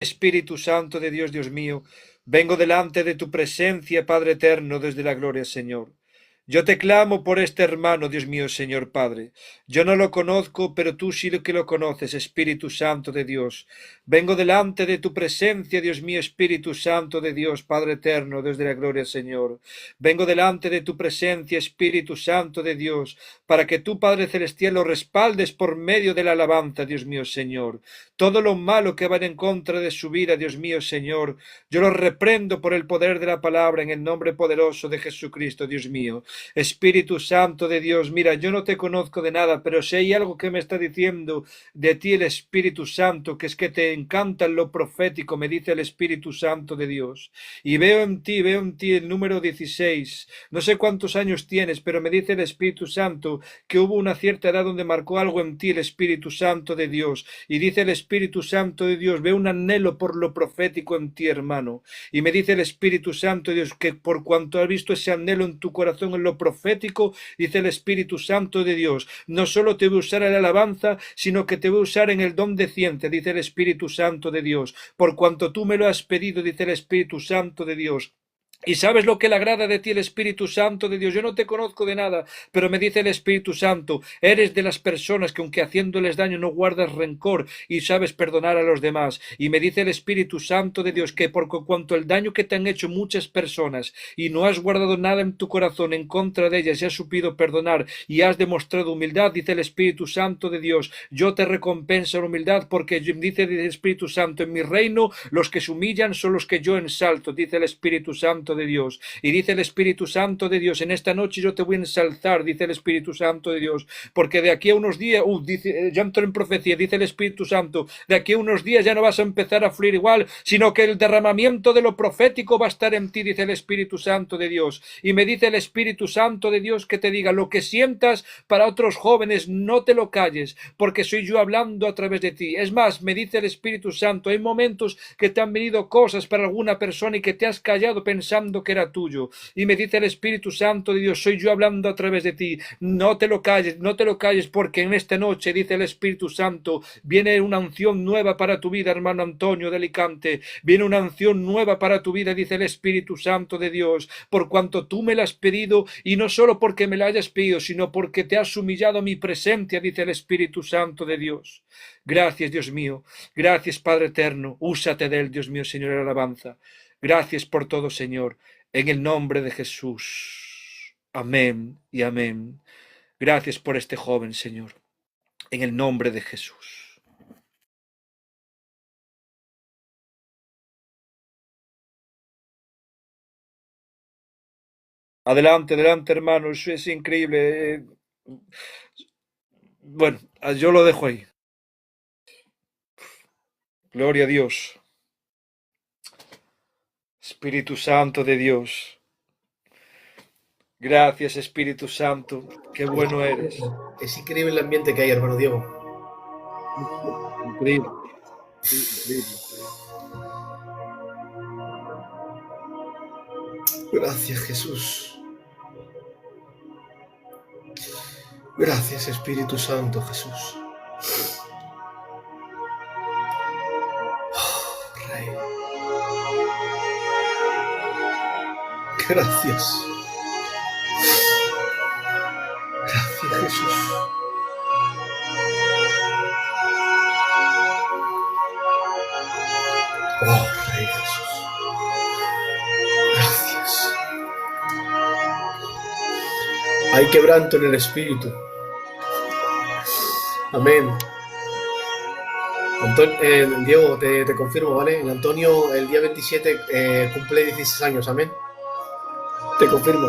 Espíritu Santo de Dios, Dios mío, vengo delante de tu presencia, Padre eterno, desde la gloria, Señor. Yo te clamo por este hermano, Dios mío, Señor Padre. Yo no lo conozco, pero tú sí que lo conoces, Espíritu Santo de Dios. Vengo delante de tu presencia, Dios mío, Espíritu Santo de Dios, Padre eterno, desde la gloria, Señor. Vengo delante de tu presencia, Espíritu Santo de Dios, para que tú, Padre celestial, lo respaldes por medio de la alabanza, Dios mío, Señor. Todo lo malo que va en contra de su vida, Dios mío, Señor, yo lo reprendo por el poder de la palabra en el nombre poderoso de Jesucristo, Dios mío. Espíritu Santo de Dios, mira, yo no te conozco de nada, pero si hay algo que me está diciendo de ti el Espíritu Santo, que es que te encanta lo profético, me dice el Espíritu Santo de Dios. Y veo en ti el número 16. No sé cuántos años tienes, pero me dice el Espíritu Santo que hubo una cierta edad donde marcó algo en ti el Espíritu Santo de Dios. Y dice el Espíritu Santo de Dios, veo un anhelo por lo profético en ti, hermano. Y me dice el Espíritu Santo de Dios que por cuanto has visto ese anhelo en tu corazón en lo profético, dice el Espíritu Santo de Dios, no solo te voy a usar en la alabanza, sino que te voy a usar en el don de ciencia, dice el Espíritu Santo de Dios. Por cuanto tú me lo has pedido, dice el Espíritu Santo de Dios. ¿Y sabes lo que le agrada de ti el Espíritu Santo de Dios? Yo no te conozco de nada, pero me dice el Espíritu Santo, eres de las personas que aunque haciéndoles daño no guardas rencor y sabes perdonar a los demás. Y me dice el Espíritu Santo de Dios que por cuanto el daño que te han hecho muchas personas y no has guardado nada en tu corazón en contra de ellas y has supido perdonar y has demostrado humildad, dice el Espíritu Santo de Dios, yo te recompenso la humildad porque dice el Espíritu Santo, en mi reino los que se humillan son los que yo ensalto, dice el Espíritu Santo de Dios. Y dice el Espíritu Santo de Dios, en esta noche yo te voy a ensalzar, dice el Espíritu Santo de Dios, porque de aquí a unos días, dice, ya entro en profecía, dice el Espíritu Santo, de aquí a unos días ya no vas a empezar a fluir igual, sino que el derramamiento de lo profético va a estar en ti, dice el Espíritu Santo de Dios. Y me dice el Espíritu Santo de Dios que te diga, lo que sientas para otros jóvenes, no te lo calles, porque soy yo hablando a través de ti. Es más, me dice el Espíritu Santo, hay momentos que te han venido cosas para alguna persona y que te has callado pensando que era tuyo. Y me dice el Espíritu Santo de Dios, soy yo hablando a través de ti. No te lo calles, no te lo calles, porque en esta noche, dice el Espíritu Santo, viene una unción nueva para tu vida, hermano Antonio de Alicante. Viene una unción nueva para tu vida, dice el Espíritu Santo de Dios, por cuanto tú me la has pedido, y no solo porque me la hayas pedido, sino porque te has humillado a mi presencia, dice el Espíritu Santo de Dios. Gracias, Dios mío. Gracias, Padre eterno. Úsate de él, Dios mío, Señor, en alabanza. Gracias por todo, Señor, en el nombre de Jesús. Amén y amén. Gracias por este joven, Señor, en el nombre de Jesús. Adelante, adelante, hermanos, es increíble. Bueno, yo lo dejo ahí. Gloria a Dios. Espíritu Santo de Dios. Gracias, Espíritu Santo. Qué bueno eres. Es increíble el ambiente que hay, hermano Diego. Increíble. Increíble. Gracias, Jesús. Gracias, Espíritu Santo, Jesús. Oh, Rey. Gracias. Gracias, Jesús. Oh, Rey Jesús. Gracias. Hay quebranto en el Espíritu. Amén. Diego, te confirmo, ¿vale? El Antonio el día 27 cumple 16 años, amén. Te confirmo.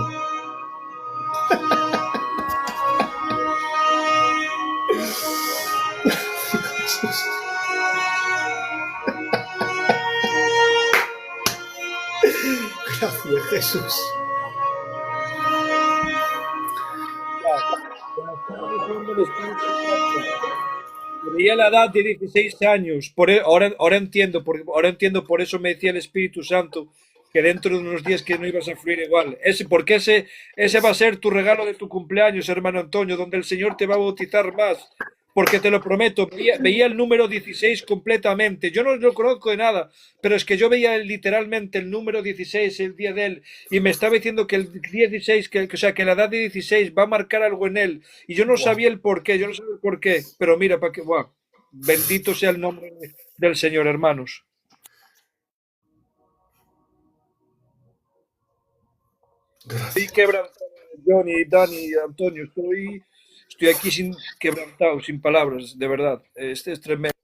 Gracias, Jesús. Tenía la edad de 16 años. Ahora entiendo, ahora entiendo, por eso me decía el Espíritu Santo que dentro de unos días que no ibas a fluir igual. Porque ese va a ser tu regalo de tu cumpleaños, hermano Antonio, donde el Señor te va a bautizar más. porque te lo prometo, veía el número 16 completamente. Yo no lo conozco de nada, pero es que yo veía literalmente el número 16 el día de él y me estaba diciendo que el 16, o sea, que la edad de 16 va a marcar algo en él. Y yo no Buah. sabía el por qué, yo no sabía el por qué, pero mira, para que, guau, bendito sea el nombre del Señor, hermanos. Estoy Gracias. quebrantado, Johnny, Dani, Antonio, estoy aquí sin quebrantado, sin palabras, de verdad. Este es tremendo.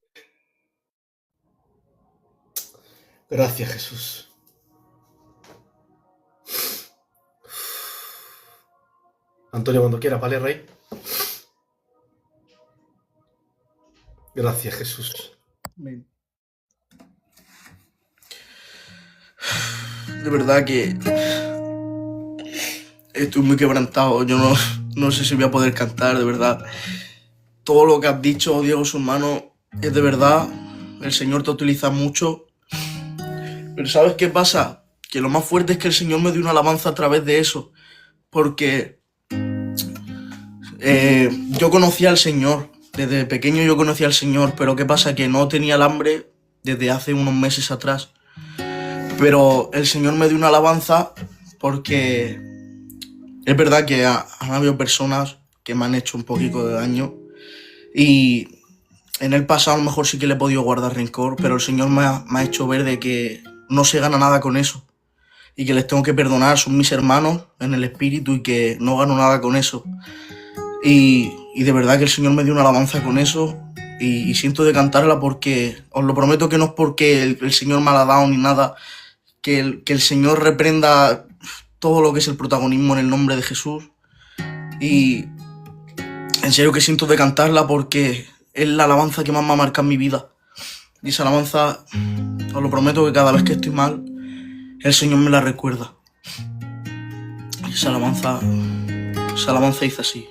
Gracias, Jesús. Antonio, cuando quiera, ¿vale, Rey? Gracias, Jesús. De verdad que estoy muy quebrantado. Yo no sé si voy a poder cantar, de verdad. Todo lo que has dicho, Diego, su hermano, es de verdad. El Señor te utiliza mucho. Pero ¿sabes qué pasa? Que lo más fuerte es que el Señor me dio una alabanza a través de eso. Porque yo conocía al Señor. Desde pequeño yo conocía al Señor. Pero ¿qué pasa? Que no tenía el hambre desde hace unos meses atrás. Pero el Señor me dio una alabanza porque es verdad que han habido personas que me han hecho un poquito de daño y en el pasado a lo mejor sí que le he podido guardar rencor, pero el Señor me ha hecho ver de que no se gana nada con eso y que les tengo que perdonar, son mis hermanos en el espíritu y que no gano nada con eso. Y de verdad que el Señor me dio una alabanza con eso y siento de cantarla porque os lo prometo que no es porque el Señor me la ha dado ni nada, que el Señor reprenda todo lo que es el protagonismo en el nombre de Jesús. Y en serio que siento de cantarla porque es la alabanza que más me ha marcado en mi vida. Y esa alabanza, os lo prometo que cada vez que estoy mal, el Señor me la recuerda. Y esa alabanza dice así.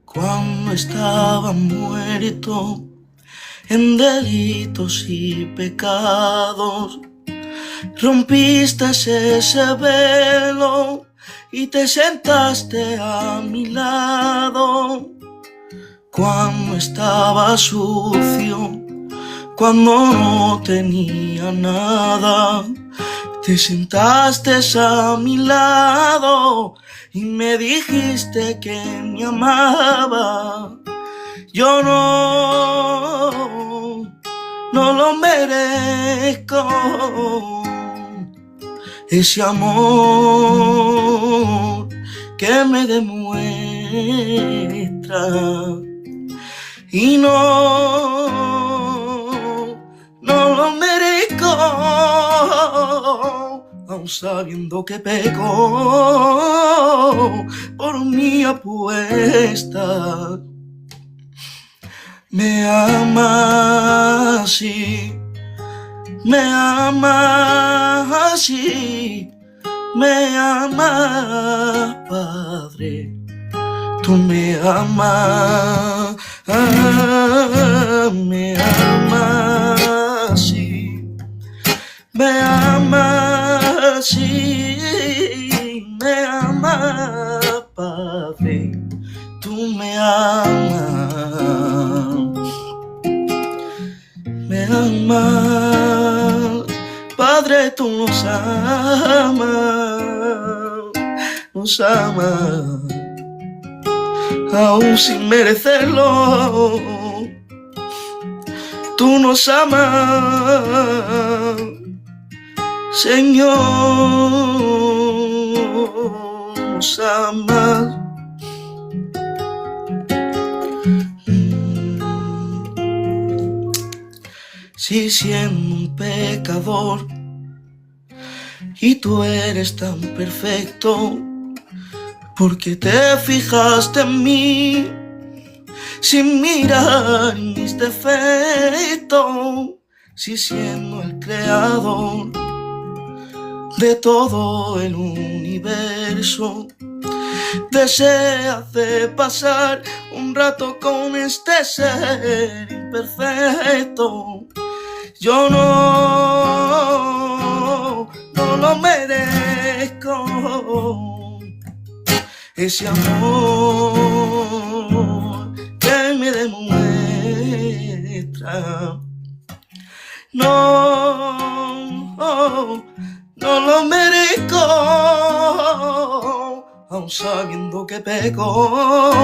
Cuando estaba muerto en delitos y pecados, rompiste ese velo y te sentaste a mi lado. Cuando estaba sucio, cuando no tenía nada, te sentaste a mi lado y me dijiste que me amaba. Yo no lo merezco, ese amor que me demuestra. Y no lo merezco, aun sabiendo que peco por mi apuesta. Me ama así, me ama así, me ama, Padre. Tú me amas, me amas así, me amas así, me amas, Padre. Tú me amas, Padre, tú nos amas, aún sin merecerlo. Tú nos amas, Señor, nos amas. Si siendo un pecador y tú eres tan perfecto, porque te fijaste en mí sin mirar mis defectos. Si siendo el creador de todo el universo deseas de pasar un rato con este ser imperfecto, yo no lo merezco, único, ese amor que me demuestra. No, no lo merezco, aun sabiendo que peco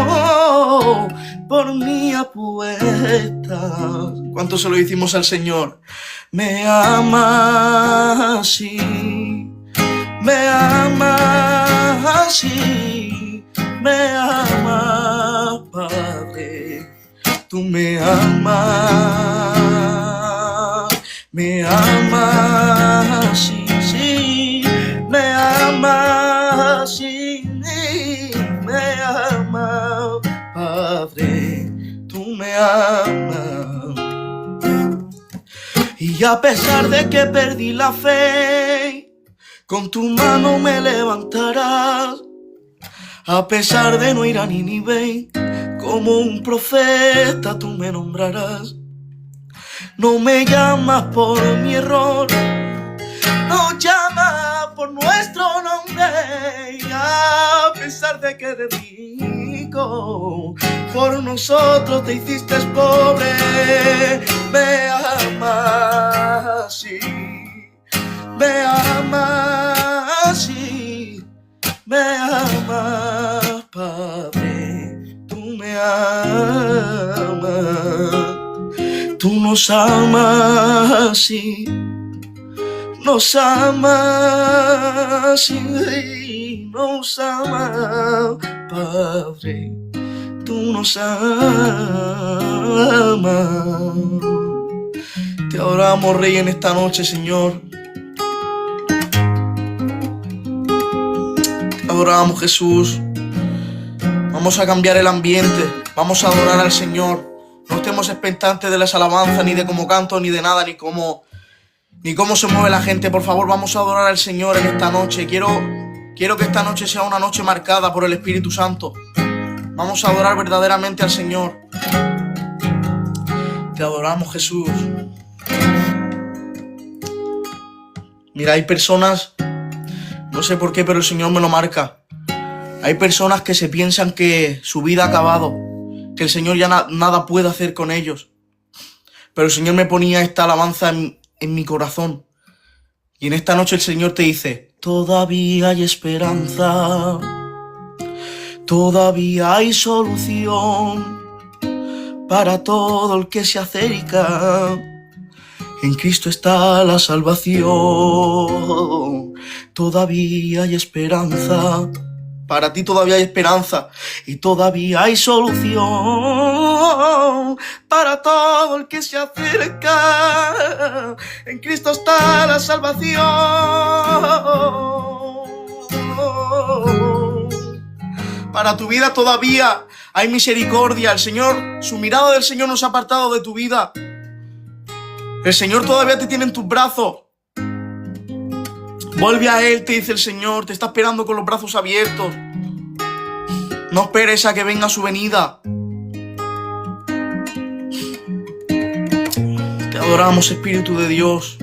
por mi apuesta. ¿Cuánto se lo hicimos al Señor? Me ama así, me ama así, me ama, Padre, tú me amas así, sí, me amas así, me amas, Padre, tú me amas. Y a pesar de que perdí la fe, con tu mano me levantarás. A pesar de no ir a Nínive, como un profeta tú me nombrarás. No me llamas por mi error, no llamas por nuestro nombre. A pesar de que de rico, por nosotros te hiciste pobre. Me amas así, me amas así, me amas, Padre, tú me amas. Tú nos amas así, nos amas así, nos amas, Padre, tú nos amas. Te adoramos, Rey, en esta noche, Señor. Te adoramos, Jesús. Vamos a cambiar el ambiente, vamos a adorar al Señor. No estemos expectantes de las alabanzas, ni de cómo canto, ni de nada, ni cómo se mueve la gente. Por favor, vamos a adorar al Señor en esta noche. Quiero que esta noche sea una noche marcada por el Espíritu Santo. Vamos a adorar verdaderamente al Señor. Te adoramos, Jesús. Mira, hay personas, no sé por qué, pero el Señor me lo marca. Hay personas que se piensan que su vida ha acabado, que el Señor ya nada puede hacer con ellos. Pero el Señor me ponía esta alabanza en mi corazón. Y en esta noche el Señor te dice: todavía hay esperanza, todavía hay solución para todo el que se acerca. En Cristo está la salvación, todavía hay esperanza. Para ti todavía hay esperanza y todavía hay solución para todo el que se acerca. En Cristo está la salvación. Para tu vida todavía hay misericordia. El Señor, su mirada del Señor no se ha apartado de tu vida. El Señor todavía te tiene en tus brazos. Vuelve a Él, te dice el Señor, te está esperando con los brazos abiertos. No esperes a que venga su venida. Te adoramos, Espíritu de Dios.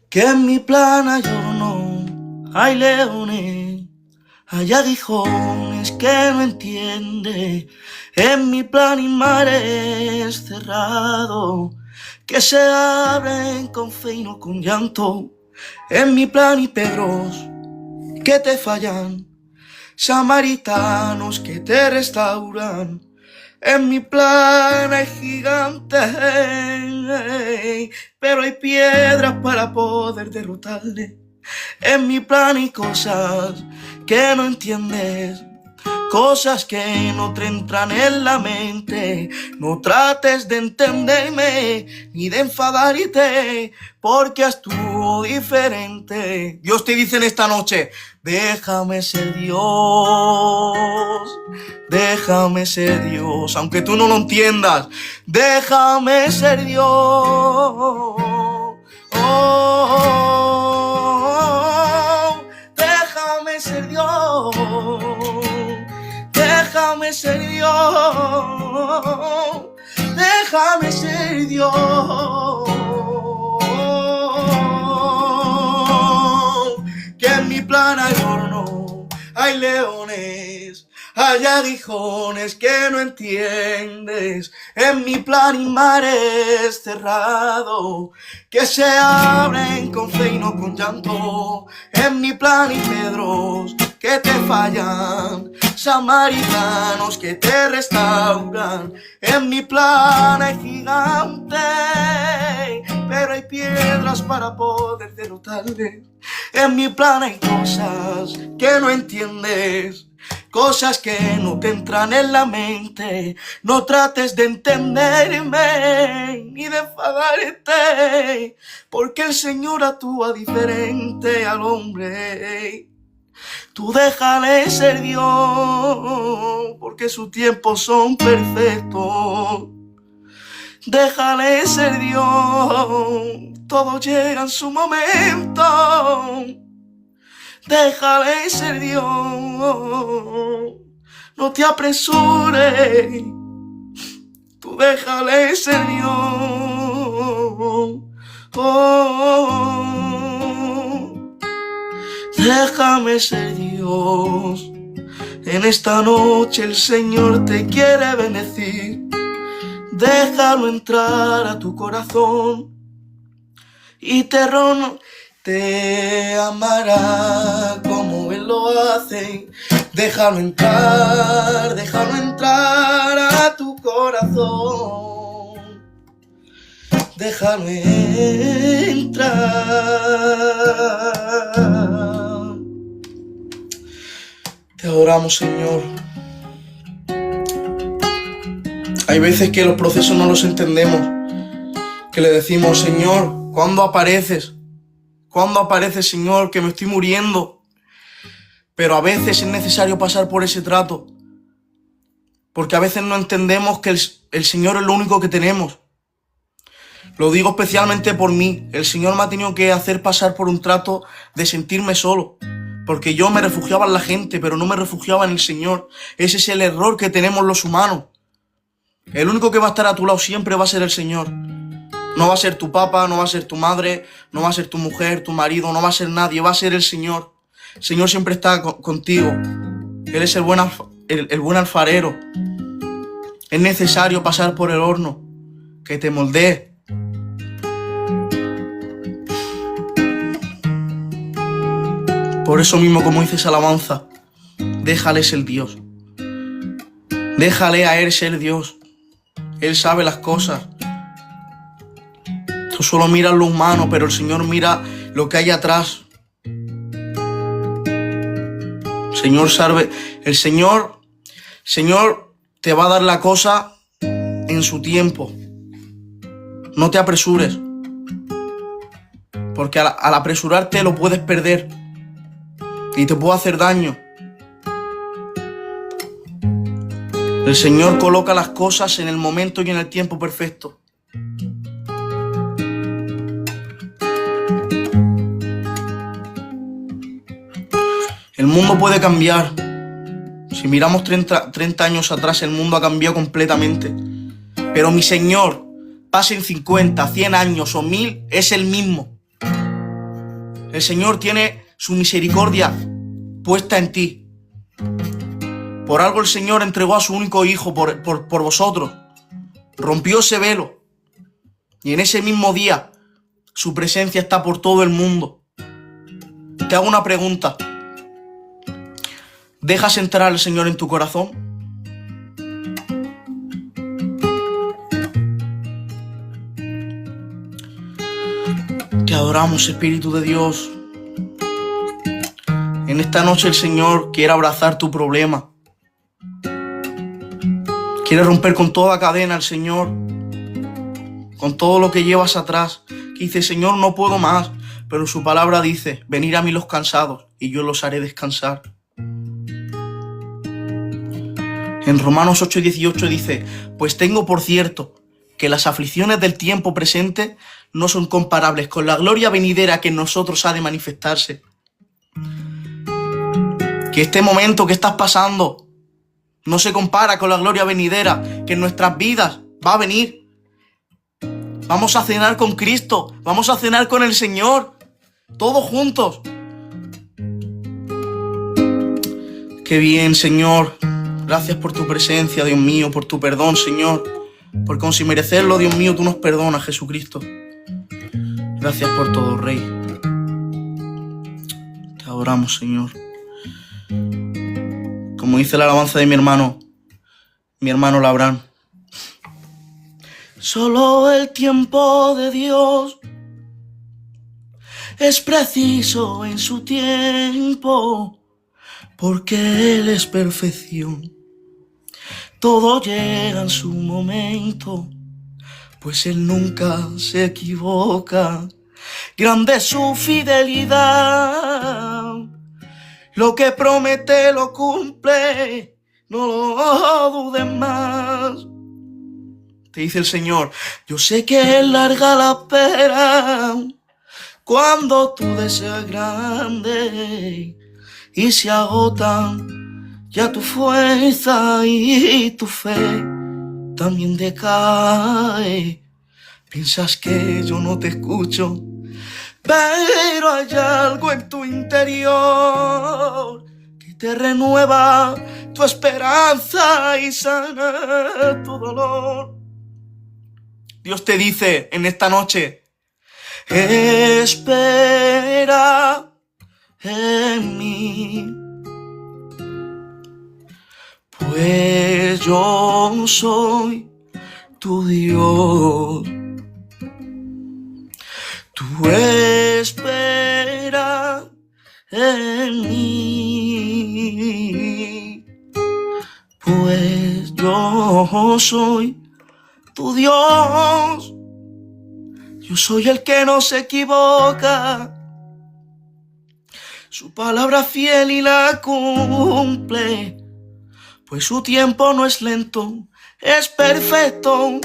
Que en mi plana no hay leones, hay aguijones que no entiende. En mi plan y mares cerrado, que se abren con fe y no con llanto. En mi plan y pedros que te fallan, samaritanos que te restauran. En mi plan hay gigantes, pero hay piedras para poder derrotarle. En mi plan hay cosas que no entiendes, cosas que no te entran en la mente. No trates de entenderme ni de enfadarte, porque actúo diferente. Dios te dice en esta noche: déjame ser Dios, déjame ser Dios, aunque tú no lo entiendas. Déjame ser Dios. Déjame ser Dios. Déjame ser Dios, déjame ser Dios. pan al horno, hay leones, hay aguijones que no entiendes. En mi plan y mares cerrado, que se abren con fe y no con llanto. En mi plan y pedros que te fallan, samaritanos que te restauran. En mi plan hay gigantes, pero hay piedras para poder derrotarle. En mi plan hay cosas que no entiendes, cosas que no te entran en la mente. No trates de entenderme ni de enfadarte, porque el Señor actúa diferente al hombre. Tú déjale ser Dios, porque sus tiempos son perfectos. Déjale ser Dios, todo llega en su momento. Déjale ser Dios, no te apresures. Tú déjale ser Dios. Déjame ser Dios. En esta noche el Señor te quiere bendecir. Déjalo entrar a tu corazón y te amará como Él lo hace. Déjalo entrar a tu corazón. Déjalo entrar. Te adoramos, Señor. Hay veces que los procesos no los entendemos, que le decimos, Señor, ¿cuándo apareces? ¿Cuándo apareces, Señor, que me estoy muriendo? Pero a veces es necesario pasar por ese trato, porque a veces no entendemos que el Señor es lo único que tenemos. Lo digo especialmente por mí. El Señor me ha tenido que hacer pasar por un trato de sentirme solo, porque yo me refugiaba en la gente, pero no me refugiaba en el Señor. Ese es el error que tenemos los humanos. El único que va a estar a tu lado siempre va a ser el Señor. No va a ser tu papá, no va a ser tu madre, no va a ser tu mujer, tu marido, no va a ser nadie, va a ser el Señor. El Señor siempre está contigo. Él es el buen alfarero. Es necesario pasar por el horno, que te moldee. Por eso mismo, como dice esa alabanza, déjale ser Dios. Déjale a Él ser Dios. Él sabe las cosas. Tú solo miras lo humano, pero el Señor mira lo que hay atrás. Señor sabe, el Señor te va a dar la cosa en su tiempo. No te apresures, porque al apresurarte lo puedes perder y te puede hacer daño. El Señor coloca las cosas en el momento y en el tiempo perfecto. El mundo puede cambiar. Si miramos 30 años atrás, el mundo ha cambiado completamente. Pero mi Señor, pasen 50, 100 años o 1000, es el mismo. El Señor tiene su misericordia puesta en ti. Por algo el Señor entregó a su único hijo por vosotros. Rompió ese velo. Y en ese mismo día, su presencia está por todo el mundo. Te hago una pregunta. ¿Dejas entrar al Señor en tu corazón? Te adoramos, Espíritu de Dios. En esta noche el Señor quiere abrazar tu problema. Quiere romper con toda cadena al Señor, con todo lo que llevas atrás. Que dice, Señor, no puedo más. Pero su palabra dice, venid a mí los cansados y yo los haré descansar. En Romanos 8:18 dice, pues tengo por cierto que las aflicciones del tiempo presente no son comparables con la gloria venidera que en nosotros ha de manifestarse. Que este momento que estás pasando no se compara con la gloria venidera que en nuestras vidas va a venir. Vamos a cenar con Cristo, vamos a cenar con el Señor, todos juntos. Qué bien, Señor. Gracias por tu presencia, Dios mío, por tu perdón, Señor. Porque aun sin merecerlo, Dios mío, tú nos perdonas, Jesucristo. Gracias por todo, Rey. Te adoramos, Señor. Como dice la alabanza de mi hermano Labrán. Solo el tiempo de Dios es preciso en su tiempo, porque Él es perfección. Todo llega en su momento, pues Él nunca se equivoca. Grande es su fidelidad, lo que promete lo cumple, no lo dudes más. Te dice el Señor, yo sé que es larga la espera cuando tú deseas grande y se agotan ya tu fuerza y tu fe también decae. Piensas que yo no te escucho, pero hay algo en tu interior que te renueva tu esperanza y sana tu dolor. Dios te dice en esta noche, espera en mí, pues yo soy tu Dios. Tú espera en mí, pues yo soy tu Dios. Yo soy el que no se equivoca, su palabra fiel y la cumple, pues su tiempo no es lento, es perfecto,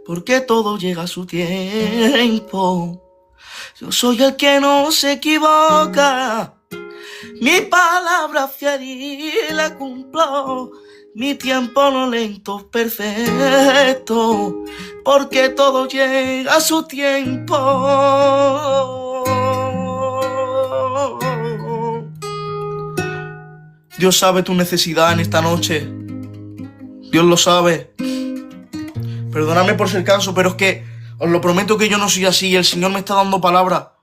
porque todo llega a su tiempo. Yo soy el que no se equivoca, mi palabra fiel y la cumplo, mi tiempo no lento es perfecto, porque todo llega a su tiempo. Dios sabe tu necesidad en esta noche. Dios lo sabe. Perdóname por ser canso, pero es que os lo prometo que yo no soy así. El Señor me está dando palabra.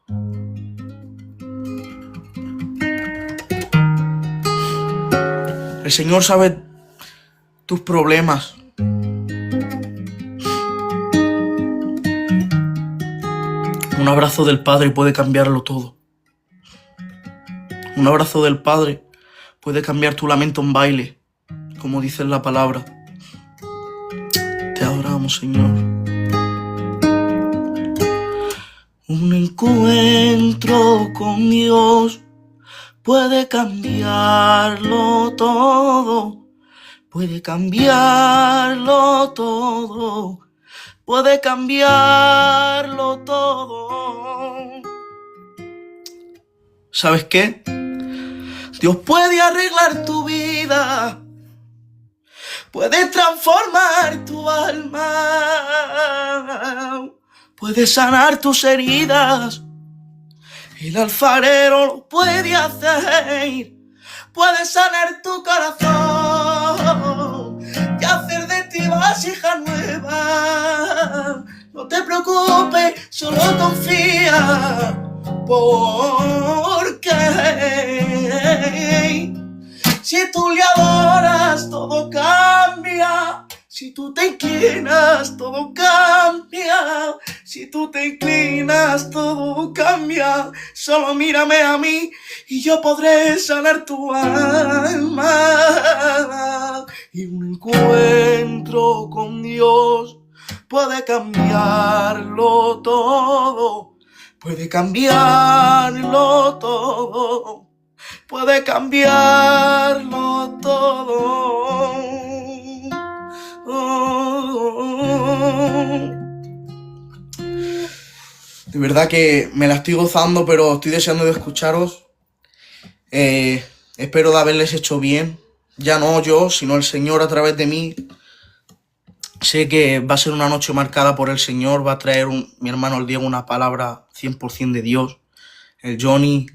El Señor sabe tus problemas. Un abrazo del Padre puede cambiarlo todo. Un abrazo del Padre puede cambiar tu lamento en baile, como dice la palabra. Te adoramos, Señor. Un encuentro con Dios puede cambiarlo todo, puede cambiarlo todo, puede cambiarlo todo. ¿Sabes qué? Dios puede arreglar tu vida, puede transformar tu alma, puede sanar tus heridas. El alfarero lo puede hacer, puede sanar tu corazón y hacer de ti vasija nueva. No te preocupes, solo confía, porque si tú le adoras todo cambia. Si tú te inclinas, todo cambia. Si tú te inclinas, todo cambia. Solo mírame a mí y yo podré sanar tu alma. Y un encuentro con Dios puede cambiarlo todo. Puede cambiarlo todo. Puede cambiarlo todo. De verdad que me la estoy gozando, pero estoy deseando de escucharos. Espero de haberles hecho bien. Ya no yo, sino el Señor a través de mí. Sé que va a ser una noche marcada por el Señor. Va a traer mi hermano el Diego una palabra 100% de Dios. El Johnny,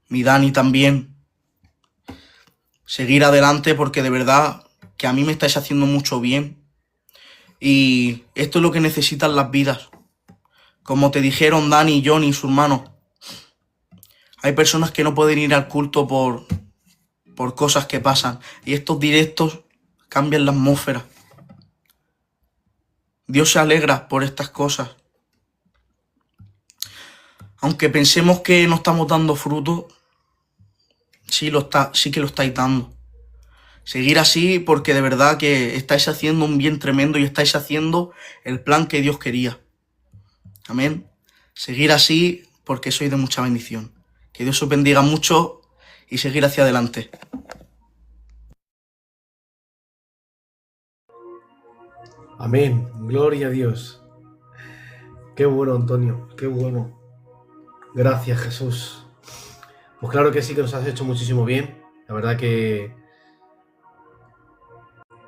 mi Dani también. seguir adelante porque de verdad que a mí me estáis haciendo mucho bien. Y esto es lo que necesitan las vidas. Como te dijeron Dani, Johnny y su hermano, hay personas que no pueden ir al culto por cosas que pasan. Y estos directos cambian la atmósfera. Dios se alegra por estas cosas. Aunque pensemos que no estamos dando fruto, sí que lo estáis dando. Seguir así porque de verdad que estáis haciendo un bien tremendo y estáis haciendo el plan que Dios quería. Amén. Seguir así porque sois de mucha bendición. Que Dios os bendiga mucho y seguir hacia adelante. Amén. Gloria a Dios. Qué bueno, Antonio. Qué bueno. Gracias, Jesús. Pues claro que sí que nos has hecho muchísimo bien. La verdad que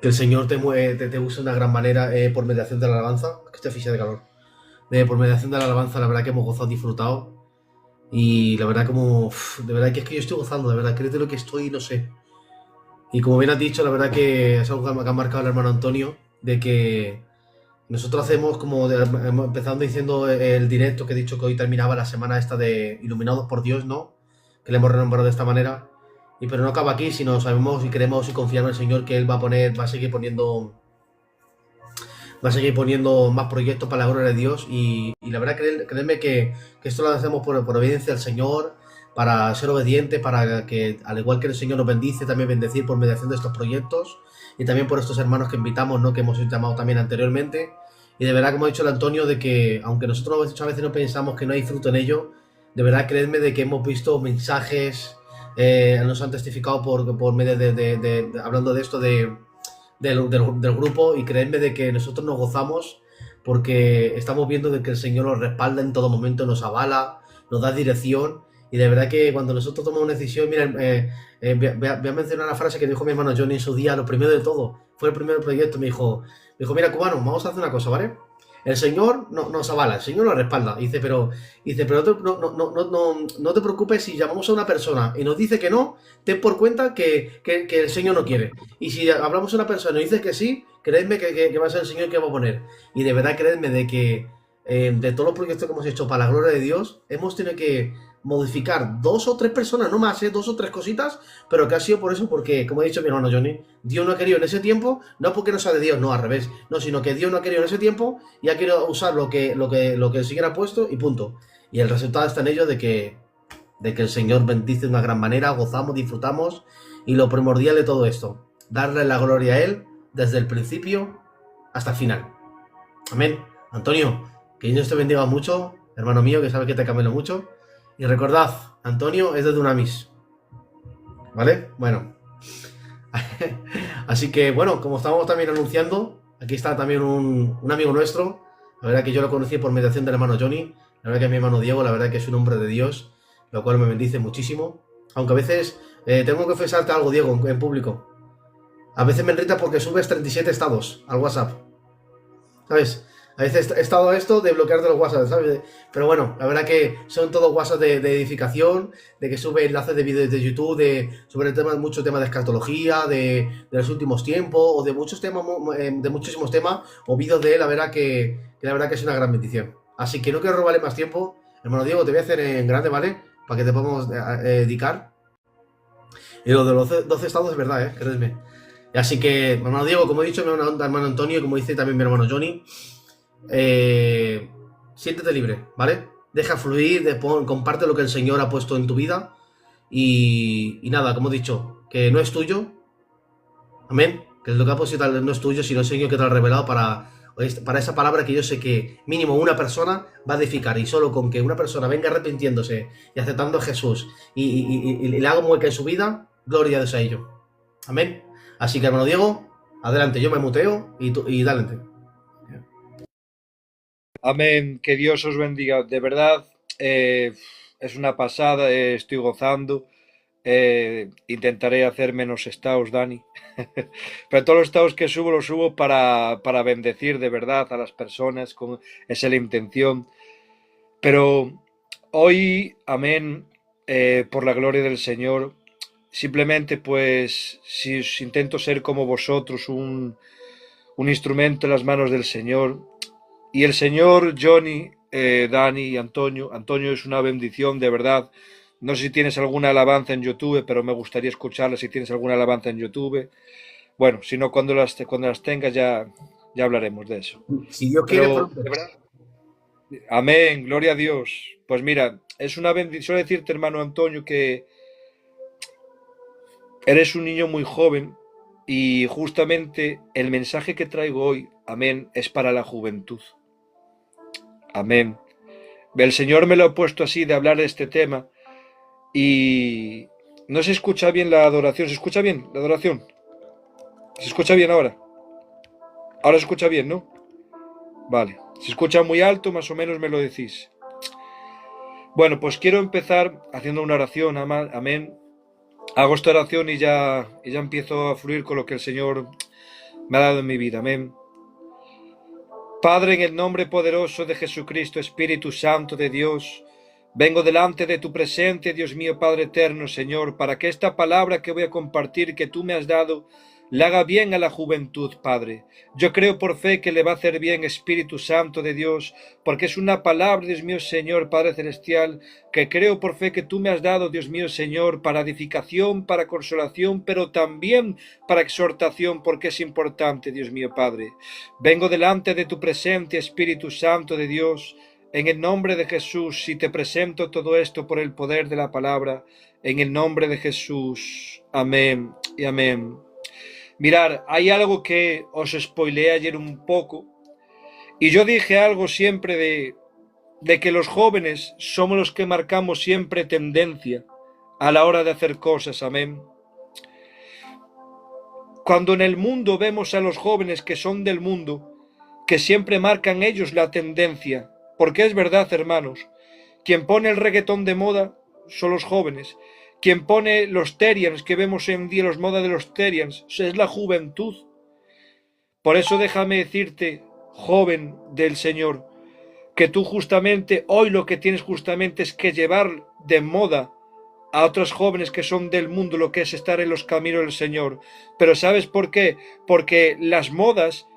el Señor te usa de una gran manera por mediación de la alabanza. Que estoy ficha de calor. Por mediación de la alabanza, la verdad que hemos gozado, disfrutado. Y la verdad de verdad que es que yo estoy gozando, de verdad, créete lo que estoy, no sé. Y como bien has dicho, la verdad que es algo que ha marcado el hermano Antonio, de que nosotros hacemos empezando diciendo el directo que he dicho que hoy terminaba la semana esta de Iluminados por Dios, ¿no? Que le hemos renombrado de esta manera. Pero no acaba aquí, sino sabemos y queremos y confiamos en el Señor que Él va a seguir poniendo más proyectos para la gloria de Dios y la verdad créeme que esto lo hacemos por obediencia al Señor, para ser obediente, para que al igual que el Señor nos bendice, también bendecir por mediación de estos proyectos y también por estos hermanos que invitamos, ¿no? Que hemos llamado también anteriormente. Y de verdad, como ha dicho el Antonio, de que aunque nosotros muchas veces no pensamos que no hay fruto en ello, de verdad creedme de que hemos visto mensajes, nos han testificado por medio hablando de esto del grupo y creedme de que nosotros nos gozamos porque estamos viendo de que el Señor nos respalda en todo momento, nos avala, nos da dirección y de verdad que cuando nosotros tomamos una decisión, mira, voy a mencionar una frase que dijo mi hermano Johnny en su día, lo primero de todo, fue el primer proyecto, me dijo, mira cubano, vamos a hacer una cosa, ¿vale? El Señor nos avala, el Señor nos respalda. Dice, pero no te preocupes si llamamos a una persona y nos dice que no, ten por cuenta que el Señor no quiere. Y si hablamos a una persona y nos dice que sí, creedme que va a ser el Señor que va a poner. Y de verdad creedme de que de todos los proyectos que hemos hecho para la gloria de Dios, hemos tenido que modificar 2 o 3 personas, no más, 2 o 3 cositas, pero que ha sido por eso, porque, como ha dicho mi hermano Johnny, Dios no ha querido en ese tiempo, no porque no sea de Dios, no, al revés, no, sino que Dios no ha querido en ese tiempo y ha querido usar lo que el Señor ha puesto y punto. Y el resultado está en ello de que el Señor bendice de una gran manera, gozamos, disfrutamos, y lo primordial de todo esto, darle la gloria a Él desde el principio hasta el final. Amén. Antonio, que Dios te bendiga mucho, hermano mío, que sabe que te camelo mucho. Y recordad, Antonio es de Dunamis. ¿Vale? Bueno. Así que, bueno, como estábamos también anunciando, aquí está también un amigo nuestro. La verdad que yo lo conocí por mediación del hermano Johnny. La verdad que mi hermano Diego, la verdad que es un hombre de Dios, lo cual me bendice muchísimo. Aunque a veces tengo que confesarte algo, Diego, en público. A veces me irrita porque subes 37 estados al WhatsApp. ¿Sabes? A veces he estado esto de bloquearte los WhatsApp, ¿sabes? Pero bueno, la verdad que son todos WhatsApp de edificación, de que sube enlaces de vídeos de YouTube, sobre mucho tema de escatología, de los últimos tiempos, o de muchos temas, de muchísimos temas, o vídeos de él, la verdad que es una gran bendición. Así que no quiero robarle más tiempo. Hermano Diego, te voy a hacer en grande, ¿vale? Para que te podamos dedicar. Y lo de los 12 estados es verdad, créeme. Así que, hermano Diego, como he dicho, mi hermano Antonio, como dice también mi hermano Johnny, siéntete libre, ¿vale? Deja fluir, comparte lo que el Señor ha puesto en tu vida y nada, como he dicho, que no es tuyo, amén, que lo que ha puesto no es tuyo, sino el Señor que te lo ha revelado para esa palabra que yo sé que mínimo una persona va a edificar, y solo con que una persona venga arrepintiéndose y aceptando a Jesús y le haga mueca en su vida, gloria a Dios a ello, amén. Así que, hermano Diego, adelante, yo me muteo y dale. Amén, que Dios os bendiga. De verdad, es una pasada, estoy gozando. Intentaré hacer menos estados, Dani. Pero todos los estados que subo, los subo para bendecir de verdad a las personas, esa es la intención. Pero hoy, amén, por la gloria del Señor, simplemente pues si intento ser como vosotros, un instrumento en las manos del Señor. Y el Señor, Johnny, Dani y Antonio. Antonio, es una bendición, de verdad. No sé si tienes alguna alabanza en YouTube, pero me gustaría escucharla si tienes alguna alabanza en YouTube. Bueno, si no, cuando las tengas ya hablaremos de eso. Si Dios quiere, Pero, pronto. de verdad, amén, gloria a Dios. Pues mira, es una bendición. Suelo decirte, hermano Antonio, que eres un niño muy joven y justamente el mensaje que traigo hoy, amén, es para la juventud. Amén. El Señor me lo ha puesto así de hablar de este tema y no se escucha bien la adoración. ¿Se escucha bien la adoración? ¿Se escucha bien ahora? Ahora se escucha bien, ¿no? Vale. Si escucha muy alto, más o menos me lo decís. Bueno, pues quiero empezar haciendo una oración, amén. Hago esta oración y ya empiezo a fluir con lo que el Señor me ha dado en mi vida, amén. Padre, en el nombre poderoso de Jesucristo, Espíritu Santo de Dios, vengo delante de tu presencia, Dios mío, Padre eterno, Señor, para que esta palabra que voy a compartir, que tú me has dado, le haga bien a la juventud, Padre. Yo creo por fe que le va a hacer bien, Espíritu Santo de Dios, porque es una palabra, Dios mío, Señor, Padre Celestial, que creo por fe que tú me has dado, Dios mío, Señor, para edificación, para consolación, pero también para exhortación, porque es importante, Dios mío, Padre. Vengo delante de tu presencia, Espíritu Santo de Dios, en el nombre de Jesús, y te presento todo esto por el poder de la palabra, en el nombre de Jesús. Amén y amén. Mirad, hay algo que os spoileé ayer un poco, y yo dije algo siempre de que los jóvenes somos los que marcamos siempre tendencia a la hora de hacer cosas, amén. Cuando en el mundo vemos a los jóvenes que son del mundo, que siempre marcan ellos la tendencia, porque es verdad, hermanos, quien pone el reggaetón de moda son los jóvenes. Quien pone los terians que vemos hoy en día, los modas de los terians, es la juventud. Por eso déjame decirte, joven del Señor, que tú justamente, hoy lo que tienes justamente es que llevar de moda a otros jóvenes que son del mundo lo que es estar en los caminos del Señor. Pero ¿sabes por qué? Porque las modas,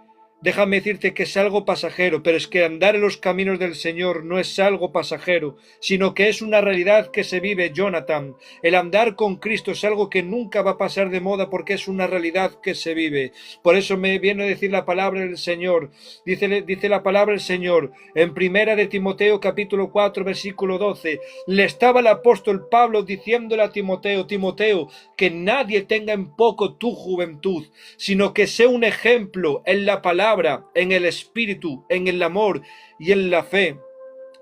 déjame decirte que es algo pasajero, pero es que andar en los caminos del Señor no es algo pasajero, sino que es una realidad que se vive, Jonathan. El andar con Cristo es algo que nunca va a pasar de moda porque es una realidad que se vive. Por eso me viene a decir la palabra del Señor. Dice la palabra del Señor en primera de Timoteo capítulo 4 versículo 12. Le estaba el apóstol Pablo diciéndole a Timoteo, Timoteo, que nadie tenga en poco tu juventud, sino que sea un ejemplo en la palabra, en el espíritu, en el amor y en la fe.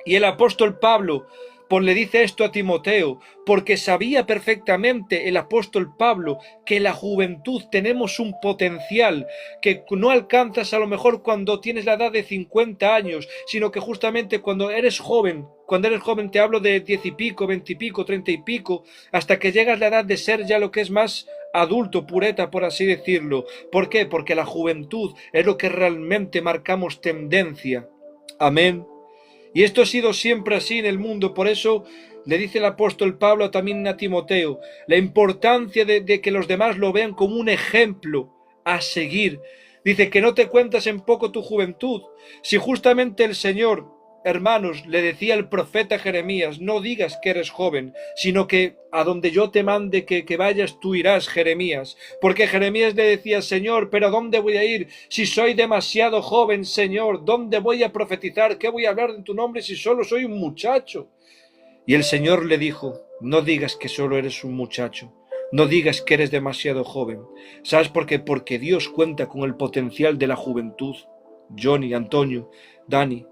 Y el apóstol Pablo pues le dice esto a Timoteo, porque sabía perfectamente el apóstol Pablo que en la juventud tenemos un potencial que no alcanzas a lo mejor cuando tienes la edad de 50 años, sino que justamente cuando eres joven te hablo de 10 y pico, 20 y pico, 30 y pico, hasta que llegas a la edad de ser ya lo que es más adulto, pureta, por así decirlo. ¿Por qué? Porque la juventud es lo que realmente marcamos tendencia. Amén. Y esto ha sido siempre así en el mundo, por eso le dice el apóstol Pablo también a Timoteo, la importancia de que los demás lo vean como un ejemplo a seguir. Dice que no te cuentas en poco tu juventud, si justamente el Señor, hermanos, le decía el profeta Jeremías, no digas que eres joven, sino que a donde yo te mande que vayas tú irás, Jeremías. Porque Jeremías le decía, Señor, ¿pero dónde voy a ir si soy demasiado joven, Señor? ¿Dónde voy a profetizar? ¿Qué voy a hablar en tu nombre si solo soy un muchacho? Y el Señor le dijo, no digas que solo eres un muchacho. No digas que eres demasiado joven. ¿Sabes por qué? Porque Dios cuenta con el potencial de la juventud. Johnny, Antonio, Dani.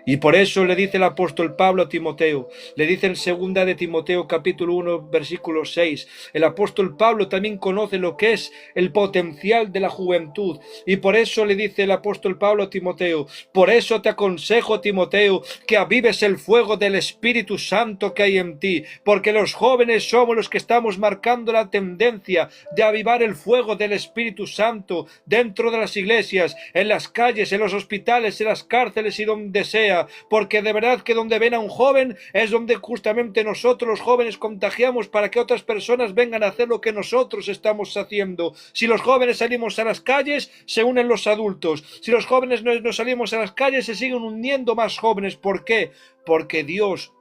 Y por eso le dice el apóstol Pablo a Timoteo, le dice en segunda de Timoteo capítulo 1 versículo 6, el apóstol Pablo también conoce lo que es el potencial de la juventud, y por eso le dice el apóstol Pablo a Timoteo, por eso te aconsejo, Timoteo, que avives el fuego del Espíritu Santo que hay en ti, porque los jóvenes somos los que estamos marcando la tendencia de avivar el fuego del Espíritu Santo dentro de las iglesias, en las calles, en los hospitales, en las cárceles y donde sea. sea, porque de verdad que donde ven a un joven es donde justamente nosotros los jóvenes contagiamos para que otras personas vengan a hacer lo que nosotros estamos haciendo. Si los jóvenes salimos a las calles, se unen los adultos. Si los jóvenes no salimos a las calles, se siguen uniendo más jóvenes. ¿Por qué? Porque Dios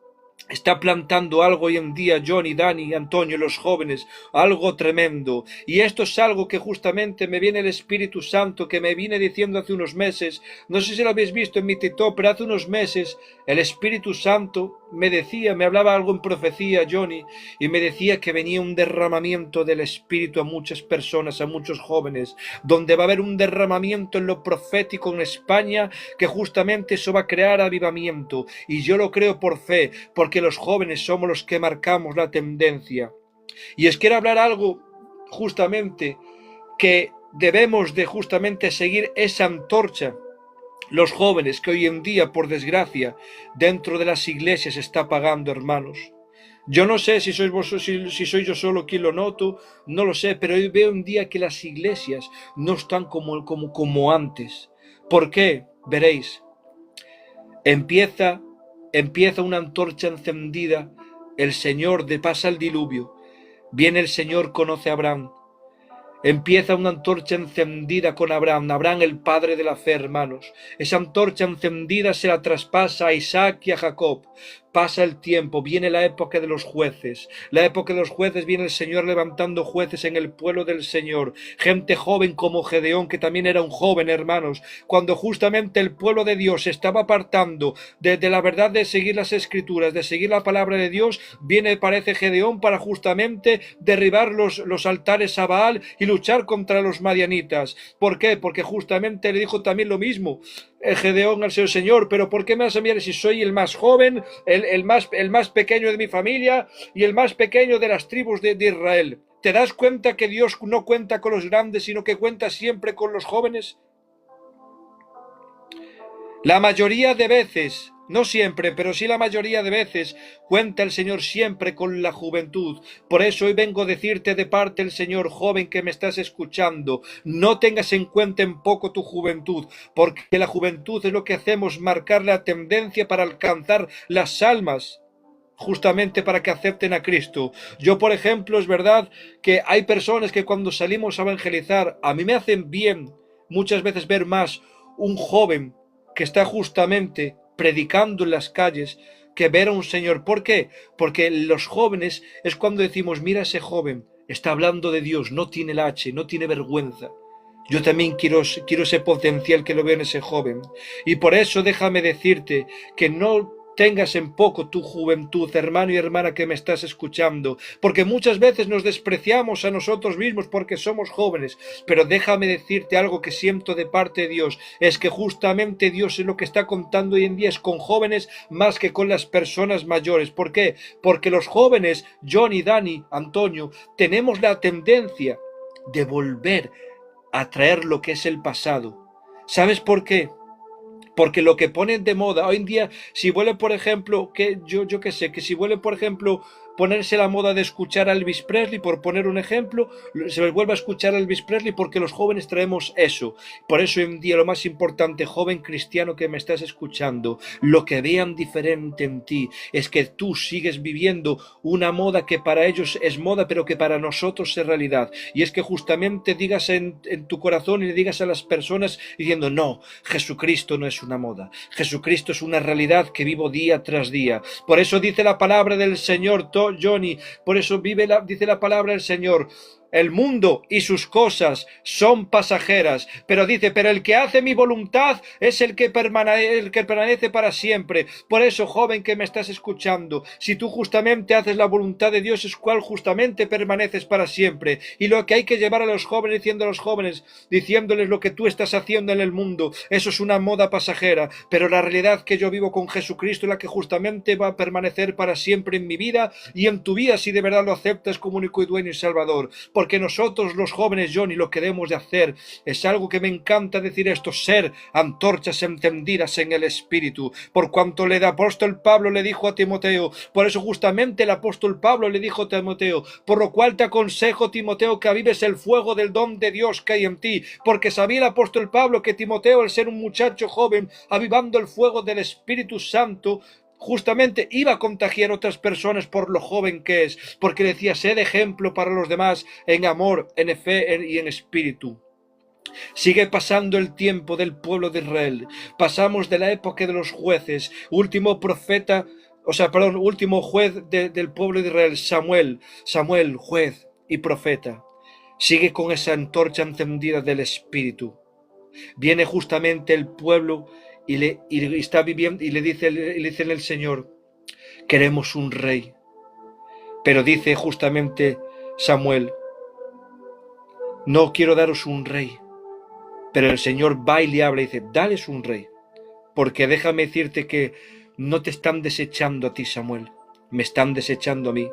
está plantando algo hoy en día, Johnny, Dani, Antonio, los jóvenes, algo tremendo. Y esto es algo que justamente me viene el Espíritu Santo, que me viene diciendo hace unos meses. No sé si lo habéis visto en mi TikTok, pero hace unos meses el Espíritu Santo me decía, me hablaba algo en profecía, Johnny, y me decía que venía un derramamiento del Espíritu a muchas personas, a muchos jóvenes, donde va a haber un derramamiento en lo profético en España, que justamente eso va a crear avivamiento. Y yo lo creo por fe, porque los jóvenes somos los que marcamos la tendencia. Y os quiero hablar algo justamente que debemos de justamente seguir esa antorcha. Los jóvenes que hoy en día, por desgracia, dentro de las iglesias está apagando, hermanos. Yo no sé si sois vosotros, si soy yo solo quien lo noto, no lo sé, pero hoy veo un día que las iglesias no están como antes. ¿Por qué? Veréis. Empieza una antorcha encendida, el Señor pasa el diluvio, viene el Señor, conoce a Abraham, empieza una antorcha encendida con Abraham, Abraham el padre de la fe, hermanos. Esa antorcha encendida se la traspasa a Isaac y a Jacob. Pasa el tiempo, viene la época de los jueces. La época de los jueces, viene el Señor levantando jueces en el pueblo del Señor. Gente joven como Gedeón, que también era un joven, hermanos. Cuando justamente el pueblo de Dios se estaba apartando de la verdad de seguir las Escrituras, de seguir la palabra de Dios, parece Gedeón para justamente derribar los altares a Baal y luchar contra los madianitas. ¿Por qué? Porque justamente le dijo también lo mismo Gedeón al Señor, pero ¿por qué me vas a enviar si soy el más joven, el más pequeño de mi familia y el más pequeño de las tribus de Israel? ¿Te das cuenta que Dios no cuenta con los grandes, sino que cuenta siempre con los jóvenes? La mayoría de veces, no siempre, pero sí la mayoría de veces, cuenta el Señor siempre con la juventud. Por eso hoy vengo a decirte de parte del Señor, joven que me estás escuchando, no tengas en cuenta en poco tu juventud, porque la juventud es lo que hacemos, marcar la tendencia para alcanzar las almas, justamente para que acepten a Cristo. Yo, por ejemplo, es verdad que hay personas que cuando salimos a evangelizar, a mí me hacen bien muchas veces ver más un joven que está justamente predicando en las calles que ver a un señor. ¿Por qué? Porque los jóvenes es cuando decimos, mira ese joven, está hablando de Dios, no tiene el H, no tiene vergüenza. Yo también quiero ese potencial que lo veo en ese joven. Y por eso déjame decirte que no tengas en poco tu juventud, hermano y hermana que me estás escuchando, porque muchas veces nos despreciamos a nosotros mismos porque somos jóvenes, pero déjame decirte algo que siento de parte de Dios, es que justamente Dios es lo que está contando hoy en día es con jóvenes más que con las personas mayores. ¿Por qué? Porque los jóvenes, Johnny, Dani, Antonio, tenemos la tendencia de volver a traer lo que es el pasado. ¿Sabes por qué? Porque lo que ponen de moda hoy en día, si vuelve por ejemplo, que yo qué sé, que si vuelve por ejemplo ponerse la moda de escuchar a Elvis Presley, por poner un ejemplo, se les vuelve a escuchar a Elvis Presley porque los jóvenes traemos eso. Por eso hoy en día lo más importante, joven cristiano que me estás escuchando, lo que vean diferente en ti es que tú sigues viviendo una moda que para ellos es moda, pero que para nosotros es realidad. Y es que justamente digas en tu corazón y le digas a las personas diciendo, no, Jesucristo no es una moda, Jesucristo es una realidad que vivo día tras día. Por eso dice la palabra del Señor, Johnny, por eso dice la palabra del Señor, el mundo y sus cosas son pasajeras, pero dice, pero el que hace mi voluntad es el que permanece para siempre. Por eso, joven que me estás escuchando, si tú justamente haces la voluntad de Dios, es cual justamente permaneces para siempre. Y lo que hay que llevar a los jóvenes, diciéndoles lo que tú estás haciendo en el mundo, eso es una moda pasajera, pero la realidad que yo vivo con Jesucristo es la que justamente va a permanecer para siempre en mi vida y en tu vida, si de verdad lo aceptas como único y dueño y salvador. porque nosotros los jóvenes, Johnny, lo que debemos de hacer es algo que me encanta decir esto, ser antorchas encendidas en el Espíritu, por cuanto el apóstol Pablo le dijo a Timoteo. Por eso justamente el apóstol Pablo le dijo a Timoteo: por lo cual te aconsejo, Timoteo, que avives el fuego del don de Dios que hay en ti, porque sabía el apóstol Pablo que Timoteo, al ser un muchacho joven, avivando el fuego del Espíritu Santo, justamente iba a contagiar a otras personas por lo joven que es, porque decía: sé de ejemplo para los demás en amor, en fe y en espíritu. Sigue pasando el tiempo del pueblo de Israel. Pasamos de la época de los jueces, último juez del pueblo de Israel, Samuel, juez y profeta. Sigue con esa antorcha encendida del Espíritu. Viene justamente el pueblo y está viviendo, y le dice el Señor: queremos un rey. Pero dice justamente Samuel: no quiero daros un rey. Pero el Señor va y le habla y dice: dales un rey, porque déjame decirte que no te están desechando a ti, Samuel, me están desechando a mí.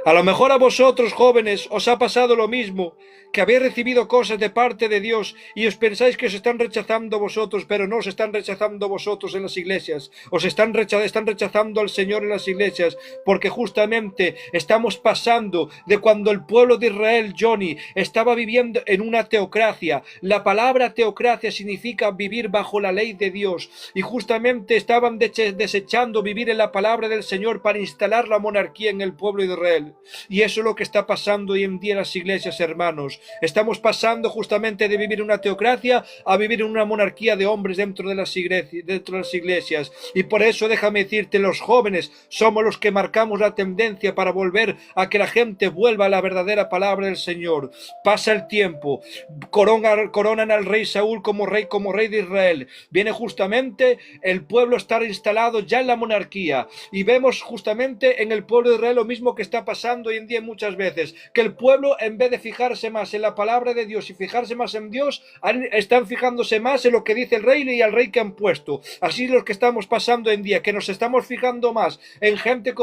A lo mejor a vosotros, jóvenes, os ha pasado lo mismo, que habéis recibido cosas de parte de Dios y os pensáis que os están rechazando vosotros, pero no os están rechazando vosotros en las iglesias. Están rechazando al Señor en las iglesias, porque justamente estamos pasando de cuando el pueblo de Israel, Johnny, estaba viviendo en una teocracia. La palabra teocracia significa vivir bajo la ley de Dios, y justamente estaban desechando vivir en la palabra del Señor para instalar la monarquía en el pueblo de Israel. Y eso es lo que está pasando hoy en día en las iglesias, hermanos. Estamos pasando justamente de vivir una teocracia a vivir en una monarquía de hombres dentro de las iglesias. Y por eso déjame decirte, los jóvenes somos los que marcamos la tendencia para volver a que la gente vuelva a la verdadera palabra del Señor. Pasa el tiempo, coronan al rey Saúl como rey de Israel. Viene justamente el pueblo a estar instalado ya en la monarquía. Y vemos justamente en el pueblo de Israel lo mismo que está pasando hoy en día muchas veces, que el pueblo, en vez de fijarse más en la palabra de Dios y fijarse más en Dios, están fijándose más en lo que dice el rey y al rey que han puesto. Así es lo que estamos pasando hoy en día, que nos estamos fijando más en gente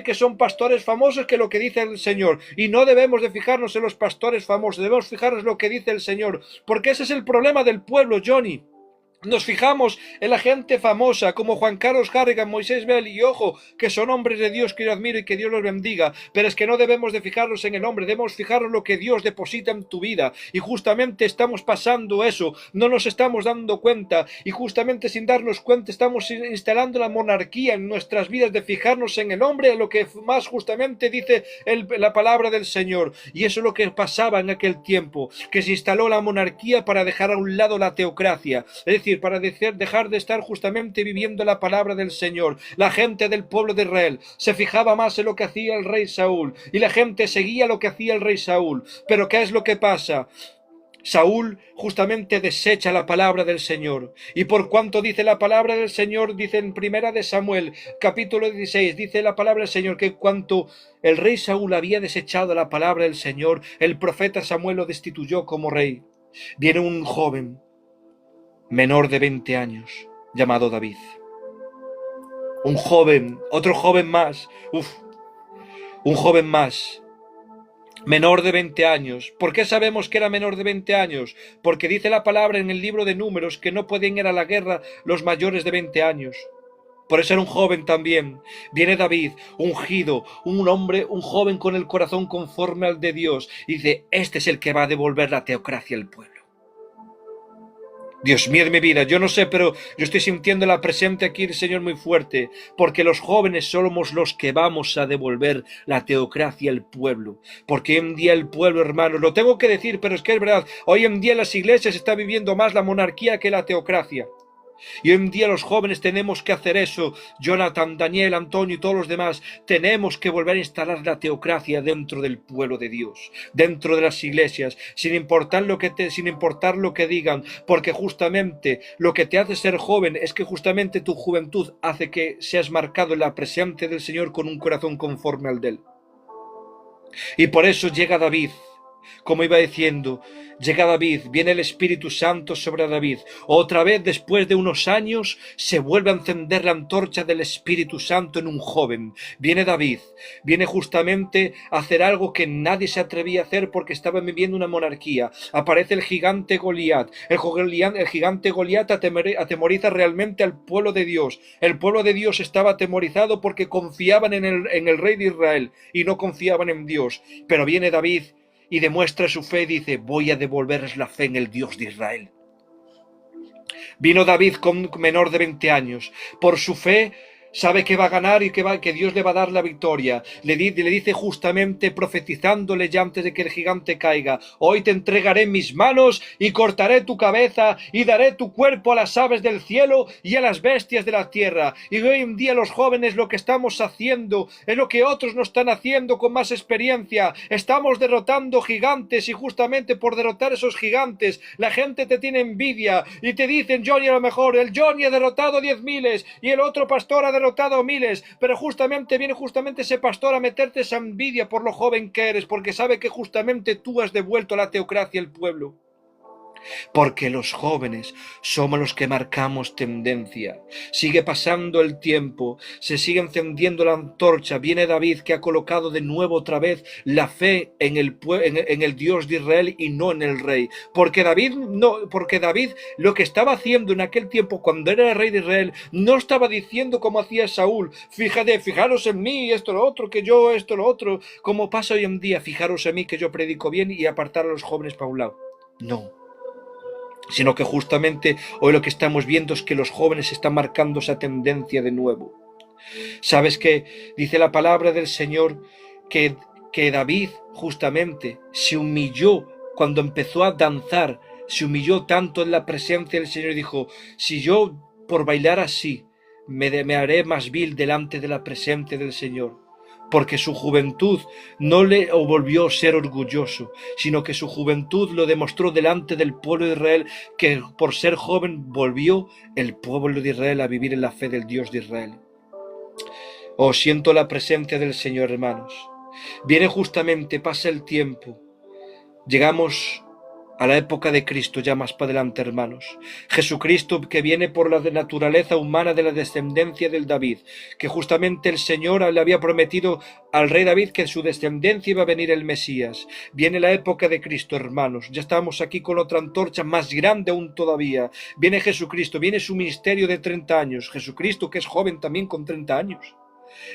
que son pastores famosos que lo que dice el Señor, y no debemos de fijarnos en los pastores famosos, debemos fijarnos en lo que dice el Señor, porque ese es el problema del pueblo, Johnny. Nos fijamos en la gente famosa como Juan Carlos Harrigan, Moisés Bell, y ojo, que son hombres de Dios que yo admiro y que Dios los bendiga, pero es que no debemos de fijarnos en el hombre, debemos fijarnos en lo que Dios deposita en tu vida, y justamente estamos pasando eso, no nos estamos dando cuenta, y justamente sin darnos cuenta estamos instalando la monarquía en nuestras vidas, de fijarnos en el hombre, en lo que más justamente dice la palabra del Señor. Y eso es lo que pasaba en aquel tiempo, que se instaló la monarquía para dejar a un lado la teocracia, es decir, para dejar de estar justamente viviendo la palabra del Señor. La gente del pueblo de Israel se fijaba más en lo que hacía el rey Saúl, y la gente seguía lo que hacía el rey Saúl. Pero ¿qué es lo que pasa? Saúl justamente desecha la palabra del Señor, y por cuanto dice la palabra del Señor, dice en primera de Samuel, capítulo 16, dice la palabra del Señor, que cuanto el rey Saúl había desechado la palabra del Señor, el profeta Samuel lo destituyó como rey. Viene un joven menor de 20 años, llamado David. Un joven, otro joven más, un joven más, menor de 20 años. ¿Por qué sabemos que era menor de 20 años? Porque dice la palabra en el libro de Números que no podían ir a la guerra los mayores de 20 años. Por eso era un joven también. Viene David, ungido, un hombre, un joven con el corazón conforme al de Dios, y dice: este es el que va a devolver la teocracia al pueblo. Dios mío de mi vida, yo no sé, pero yo estoy sintiendo la presencia aquí del Señor muy fuerte, porque los jóvenes somos los que vamos a devolver la teocracia al pueblo, porque hoy en día el pueblo, hermanos, lo tengo que decir, pero es que es verdad, hoy en día en las iglesias se está viviendo más la monarquía que la teocracia. Y hoy en día los jóvenes tenemos que hacer eso. Jonathan, Daniel, Antonio y todos los demás, tenemos que volver a instalar la teocracia dentro del pueblo de Dios, dentro de las iglesias, sin importar lo que digan, porque justamente lo que te hace ser joven es que justamente tu juventud hace que seas marcado en la presencia del Señor con un corazón conforme al de Él. Y por eso llega David, como iba diciendo, llega David, viene el Espíritu Santo sobre David. Otra vez, después de unos años, se vuelve a encender la antorcha del Espíritu Santo en un joven. Viene David, viene justamente a hacer algo que nadie se atrevía a hacer porque estaba viviendo una monarquía. Aparece el gigante Goliat. El gigante Goliat atemoriza realmente al pueblo de Dios. El pueblo de Dios estaba atemorizado porque confiaban en el rey de Israel y no confiaban en Dios. Pero viene David y demuestra su fe y dice, voy a devolverles la fe en el Dios de Israel. Vino David con menor de 20 años. Por su fe sabe que va a ganar y que Dios le va a dar la victoria. Le dice justamente, profetizándole ya antes de que el gigante caiga, hoy te entregaré en mis manos y cortaré tu cabeza y daré tu cuerpo a las aves del cielo y a las bestias de la tierra. Y hoy en día los jóvenes lo que estamos haciendo es lo que otros no están haciendo con más experiencia. Estamos derrotando gigantes y justamente por derrotar esos gigantes la gente te tiene envidia y te dicen, Johnny, a lo mejor el Johnny ha derrotado 10.000 y el otro pastor ha derrotado miles, pero justamente viene ese pastor a meterte esa envidia por lo joven que eres, porque sabe que justamente tú has devuelto la teocracia al pueblo. Porque los jóvenes somos los que marcamos tendencia. Sigue pasando el tiempo, se sigue encendiendo la antorcha, viene David que ha colocado de nuevo otra vez la fe en el Dios de Israel y no en el rey. Porque David lo que estaba haciendo en aquel tiempo cuando era el rey de Israel no estaba diciendo como hacía Saúl, fijaros en mí, esto lo otro, que yo esto lo otro, como pasa hoy en día, fijaros en mí que yo predico bien y apartar a los jóvenes para un lado. No. Sino que justamente hoy lo que estamos viendo es que los jóvenes están marcando esa tendencia de nuevo. ¿Sabes qué? Dice la palabra del Señor que David justamente se humilló cuando empezó a danzar, se humilló tanto en la presencia del Señor y dijo, si yo por bailar así me haré más vil delante de la presencia del Señor. Porque su juventud no le volvió a ser orgulloso, sino que su juventud lo demostró delante del pueblo de Israel, que por ser joven volvió el pueblo de Israel a vivir en la fe del Dios de Israel. Oh, siento la presencia del Señor, hermanos. Viene justamente, pasa el tiempo, llegamos a la época de Cristo, ya más para adelante, hermanos. Jesucristo que viene por la naturaleza humana de la descendencia del David, que justamente el Señor le había prometido al rey David que en su descendencia iba a venir el Mesías. Viene la época de Cristo, hermanos. Ya estamos aquí con otra antorcha más grande aún todavía. Viene Jesucristo, viene su ministerio de 30 años. Jesucristo que es joven también con 30 años.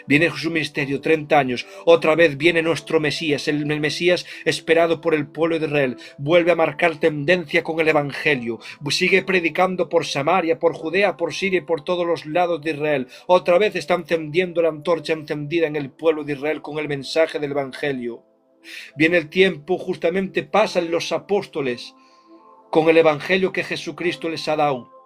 Viene su ministerio, 30 años, otra vez viene nuestro Mesías, el Mesías esperado por el pueblo de Israel, vuelve a marcar tendencia con el Evangelio, sigue predicando por Samaria, por Judea, por Siria y por todos los lados de Israel, otra vez está encendiendo la antorcha encendida en el pueblo de Israel con el mensaje del Evangelio. Viene el tiempo, justamente pasan los apóstoles con el Evangelio que Jesucristo les ha dado.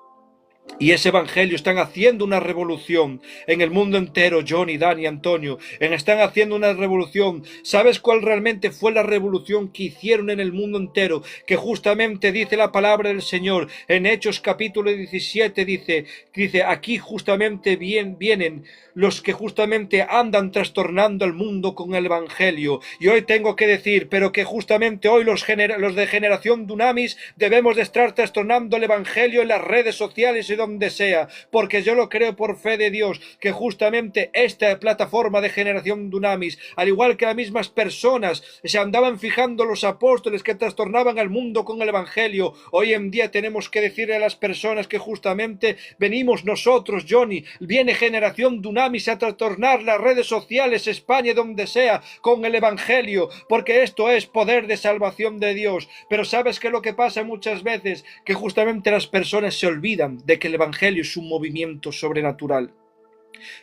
Y ese evangelio están haciendo una revolución en el mundo entero, Johnny, Dani, Antonio, están haciendo una revolución. ¿Sabes cuál realmente fue la revolución que hicieron en el mundo entero? Que justamente dice la palabra del Señor en Hechos capítulo 17, dice aquí justamente vienen los que justamente andan trastornando el mundo con el evangelio. Y hoy tengo que decir, pero que justamente hoy los de generación Dunamis debemos de estar trastornando el evangelio en las redes sociales y donde sea, porque yo lo creo por fe de Dios, que justamente esta plataforma de generación Dunamis, al igual que las mismas personas se andaban fijando los apóstoles que trastornaban al mundo con el evangelio, hoy en día tenemos que decirle a las personas que justamente venimos nosotros, Johnny, viene generación Dunamis a trastornar las redes sociales, España, donde sea, con el evangelio, porque esto es poder de salvación de Dios. Pero ¿sabes qué es lo que pasa muchas veces? Que justamente las personas se olvidan de que el evangelio es un movimiento sobrenatural.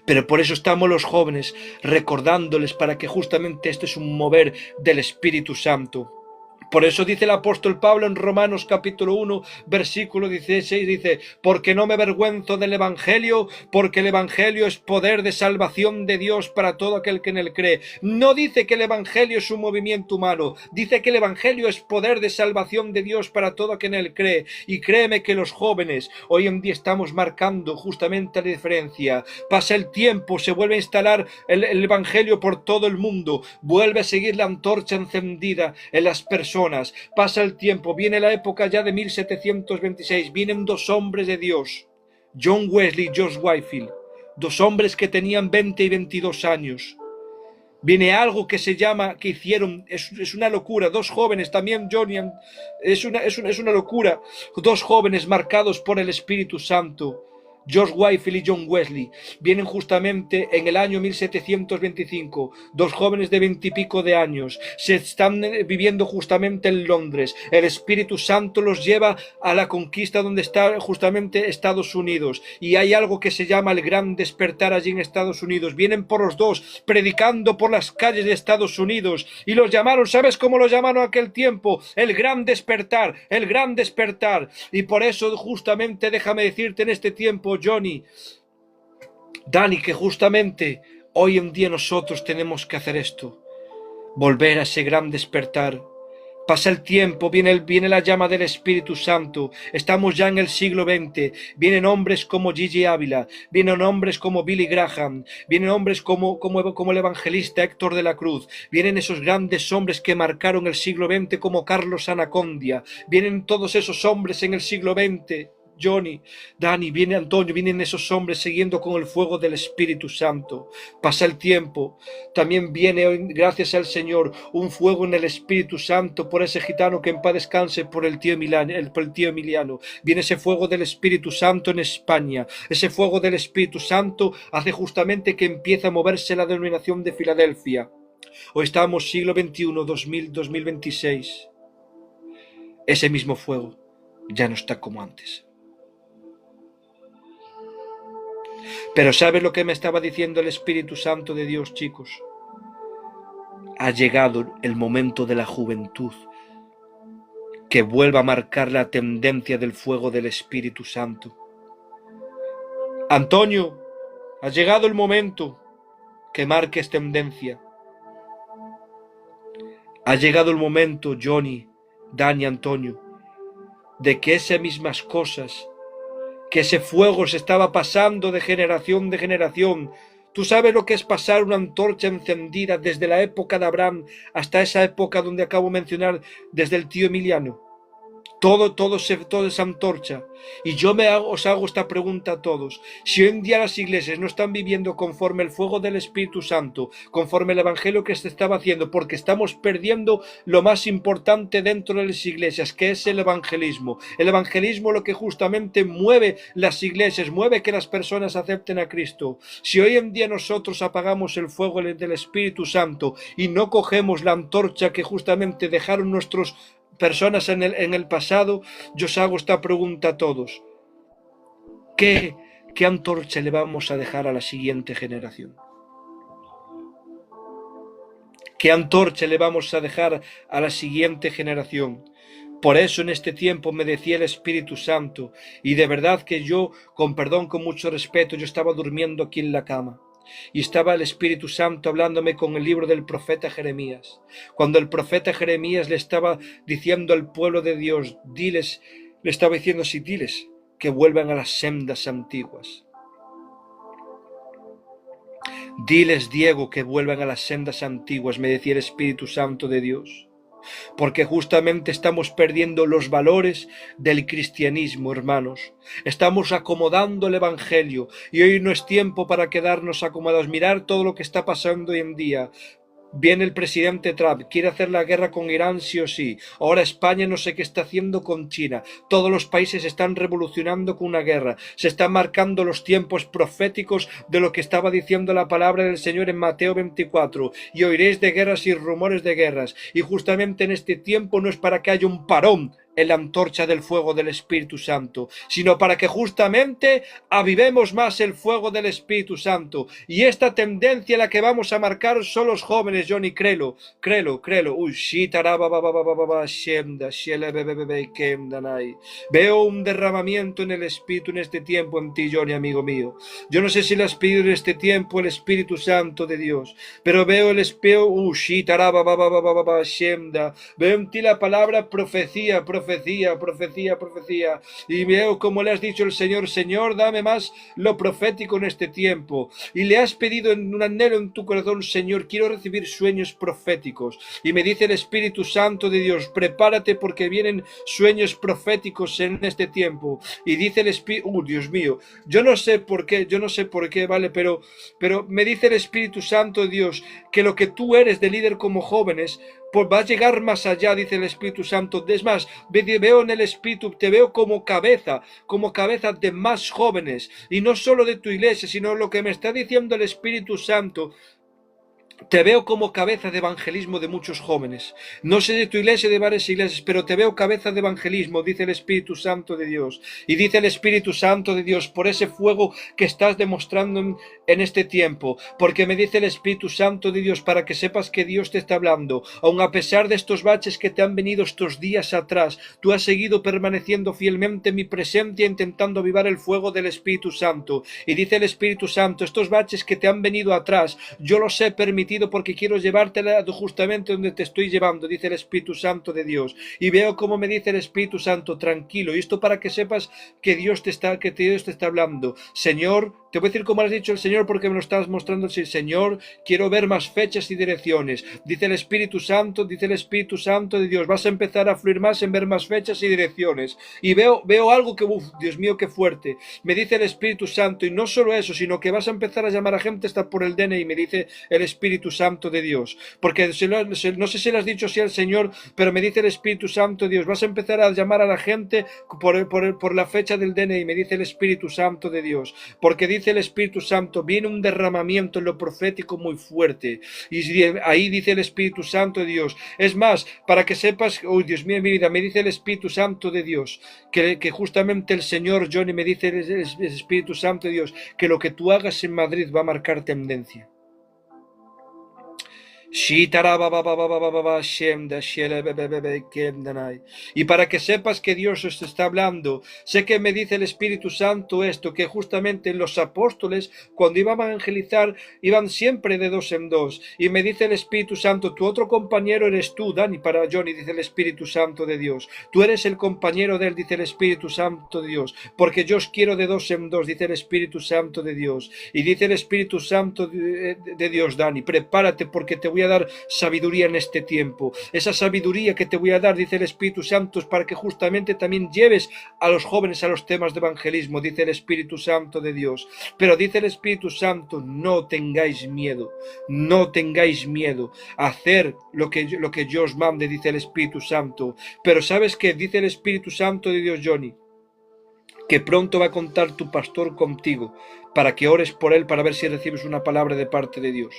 Pero por eso estamos los jóvenes recordándoles para que justamente este es un mover del Espíritu Santo. Por eso dice el apóstol Pablo en Romanos capítulo 1, versículo 16, dice, porque no me avergüenzo del evangelio, porque el evangelio es poder de salvación de Dios para todo aquel que en él cree. No dice que el evangelio es un movimiento humano, dice que el evangelio es poder de salvación de Dios para todo aquel que en él cree. Y créeme que los jóvenes hoy en día estamos marcando justamente la diferencia. Pasa el tiempo, se vuelve a instalar el evangelio por todo el mundo, vuelve a seguir la antorcha encendida en las personas. Pasa el tiempo, viene la época ya de 1726, vienen dos hombres de Dios, John Wesley y George Whitefield, dos hombres que tenían 20 y 22 años. Viene algo que se llama, que hicieron, es una locura, dos jóvenes, también Johnny, es una locura, dos jóvenes marcados por el Espíritu Santo, George Whitefield y John Wesley, vienen justamente en el año 1725, dos jóvenes de 20 y pico de años, se están viviendo justamente en Londres, el Espíritu Santo los lleva a la conquista donde está justamente Estados Unidos, y hay algo que se llama el gran despertar allí en Estados Unidos, vienen por los dos, predicando por las calles de Estados Unidos, y los llamaron, ¿sabes cómo los llamaron aquel tiempo? El gran despertar, y por eso justamente déjame decirte en este tiempo, Johnny, Dani, que justamente hoy en día nosotros tenemos que hacer esto, volver a ese gran despertar. Pasa el tiempo, viene la llama del Espíritu Santo, estamos ya en el siglo XX, vienen hombres como Gigi Ávila, vienen hombres como Billy Graham, vienen hombres como el evangelista Héctor de la Cruz, vienen esos grandes hombres que marcaron el siglo XX como Carlos Anacondia, vienen todos esos hombres en el siglo XX. Johnny, Dani, viene Antonio, vienen esos hombres siguiendo con el fuego del Espíritu Santo. Pasa el tiempo, también viene hoy, gracias al Señor, un fuego en el Espíritu Santo por ese gitano que en paz descanse, por el tío Emiliano. Viene ese fuego del Espíritu Santo en España. Ese fuego del Espíritu Santo hace justamente que empiece a moverse la denominación de Filadelfia. Hoy estamos siglo XXI, 2026. Ese mismo fuego ya no está como antes. Pero ¿sabes lo que me estaba diciendo el Espíritu Santo de Dios, chicos? Ha llegado el momento de la juventud que vuelva a marcar la tendencia del fuego del Espíritu Santo. Antonio, ha llegado el momento que marques tendencia. Ha llegado el momento, Johnny, Dani, Antonio, de que esas mismas cosas, que ese fuego se estaba pasando de generación en generación. ¿Tú sabes lo que es pasar una antorcha encendida desde la época de Abraham hasta esa época donde acabo de mencionar, desde el tío Emiliano? Toda esa antorcha. Y yo os hago esta pregunta a todos. Si hoy en día las iglesias no están viviendo conforme el fuego del Espíritu Santo, conforme el evangelio que se estaba haciendo, porque estamos perdiendo lo más importante dentro de las iglesias, que es el evangelismo. El evangelismo lo que justamente mueve las iglesias, mueve que las personas acepten a Cristo. Si hoy en día nosotros apagamos el fuego del Espíritu Santo y no cogemos la antorcha que justamente dejaron nuestros personas en el pasado, yo os hago esta pregunta a todos. ¿Qué antorcha le vamos a dejar a la siguiente generación? ¿Qué antorcha le vamos a dejar a la siguiente generación? Por eso en este tiempo me decía el Espíritu Santo, y de verdad que yo, con perdón, con mucho respeto, yo estaba durmiendo aquí en la cama. Y estaba el Espíritu Santo hablándome con el libro del profeta Jeremías. Cuando el profeta Jeremías le estaba diciendo al pueblo de Dios, diles que vuelvan a las sendas antiguas. Diles, Diego, que vuelvan a las sendas antiguas, me decía el Espíritu Santo de Dios. Porque justamente estamos perdiendo los valores del cristianismo, hermanos. Estamos acomodando el evangelio y hoy no es tiempo para quedarnos acomodados. Mirar todo lo que está pasando hoy en día. Viene el presidente Trump, quiere hacer la guerra con Irán sí o sí. Ahora España no sé qué está haciendo con China. Todos los países están revolucionando con una guerra. Se están marcando los tiempos proféticos de lo que estaba diciendo la palabra del Señor en Mateo 24. Y oiréis de guerras y rumores de guerras. Y justamente en este tiempo no es para que haya un parón en la antorcha del fuego del Espíritu Santo, sino para que justamente avivemos más el fuego del Espíritu Santo. Y esta tendencia la que vamos a marcar son los jóvenes, Johnny, créelo. Uy, veo un derramamiento en el Espíritu en este tiempo en ti, Johnny, amigo mío. Yo no sé si le has pedido en este tiempo el Espíritu Santo de Dios, pero veo el Espíritu, veo en ti la palabra profecía, y veo como le has dicho el Señor, Señor, dame más lo profético en este tiempo, y le has pedido en un anhelo en tu corazón, Señor, quiero recibir sueños proféticos, y me dice el Espíritu Santo de Dios, prepárate porque vienen sueños proféticos en este tiempo, y dice el Espíritu, Dios mío, yo no sé por qué, vale, pero me dice el Espíritu Santo de Dios, que lo que tú eres de líder como jóvenes, pues va a llegar más allá, dice el Espíritu Santo. Es más, veo en el Espíritu, te veo como cabeza de más jóvenes, y no solo de tu iglesia, sino lo que me está diciendo el Espíritu Santo. Te veo como cabeza de evangelismo de muchos jóvenes. No sé de tu iglesia, de varias iglesias, pero te veo cabeza de evangelismo, dice el Espíritu Santo de Dios. Y dice el Espíritu Santo de Dios, por ese fuego que estás demostrando en este tiempo. Porque me dice el Espíritu Santo de Dios, para que sepas que Dios te está hablando. Aun a pesar de estos baches que te han venido estos días atrás, tú has seguido permaneciendo fielmente en mi presencia, intentando avivar el fuego del Espíritu Santo. Y dice el Espíritu Santo, estos baches que te han venido atrás, yo los he permitido porque quiero llevártela justamente donde te estoy llevando, dice el Espíritu Santo de Dios. Y veo como me dice el Espíritu Santo, tranquilo, y esto para que sepas que Dios te está hablando. Señor, te voy a decir como has dicho el Señor, porque me lo estás mostrando así, Señor, quiero ver más fechas y direcciones, dice el Espíritu Santo de Dios, vas a empezar a fluir más en ver más fechas y direcciones, y veo algo que, Dios mío, qué fuerte, me dice el Espíritu Santo, y no solo eso, sino que vas a empezar a llamar a gente hasta por el DNI, me dice el Espíritu Santo de Dios, porque no sé si le has dicho así al Señor, pero me dice el Espíritu Santo de Dios, vas a empezar a llamar a la gente por la fecha del DNI, me dice el Espíritu Santo de Dios, porque dice el Espíritu Santo, viene un derramamiento en lo profético muy fuerte, y ahí dice el Espíritu Santo de Dios, es más, para que sepas, Dios mío, mi vida, me dice el Espíritu Santo de Dios, que justamente el Señor, Johnny, me dice el Espíritu Santo de Dios, que lo que tú hagas en Madrid va a marcar tendencia. Y para que sepas que Dios os está hablando, sé que me dice el Espíritu Santo esto, que justamente los apóstoles cuando iban a evangelizar iban siempre de dos en dos, y me dice el Espíritu Santo, tu otro compañero eres tú, Dani, para Johnny, dice el Espíritu Santo de Dios, tú eres el compañero de él, dice el Espíritu Santo de Dios, porque yo os quiero de dos en dos, dice el Espíritu Santo de Dios, y dice el Espíritu Santo de Dios, Dani, prepárate porque te voy a dar sabiduría en este tiempo. Esa sabiduría que te voy a dar, dice el Espíritu Santo, es para que justamente también lleves a los jóvenes a los temas de evangelismo, dice el Espíritu Santo de Dios. Pero dice el Espíritu Santo, no tengáis miedo a hacer lo que yo os mande, dice el Espíritu Santo. Pero ¿sabes qué? Dice el Espíritu Santo de Dios, Johnny, que pronto va a contar tu pastor contigo para que ores por él, para ver si recibes una palabra de parte de Dios.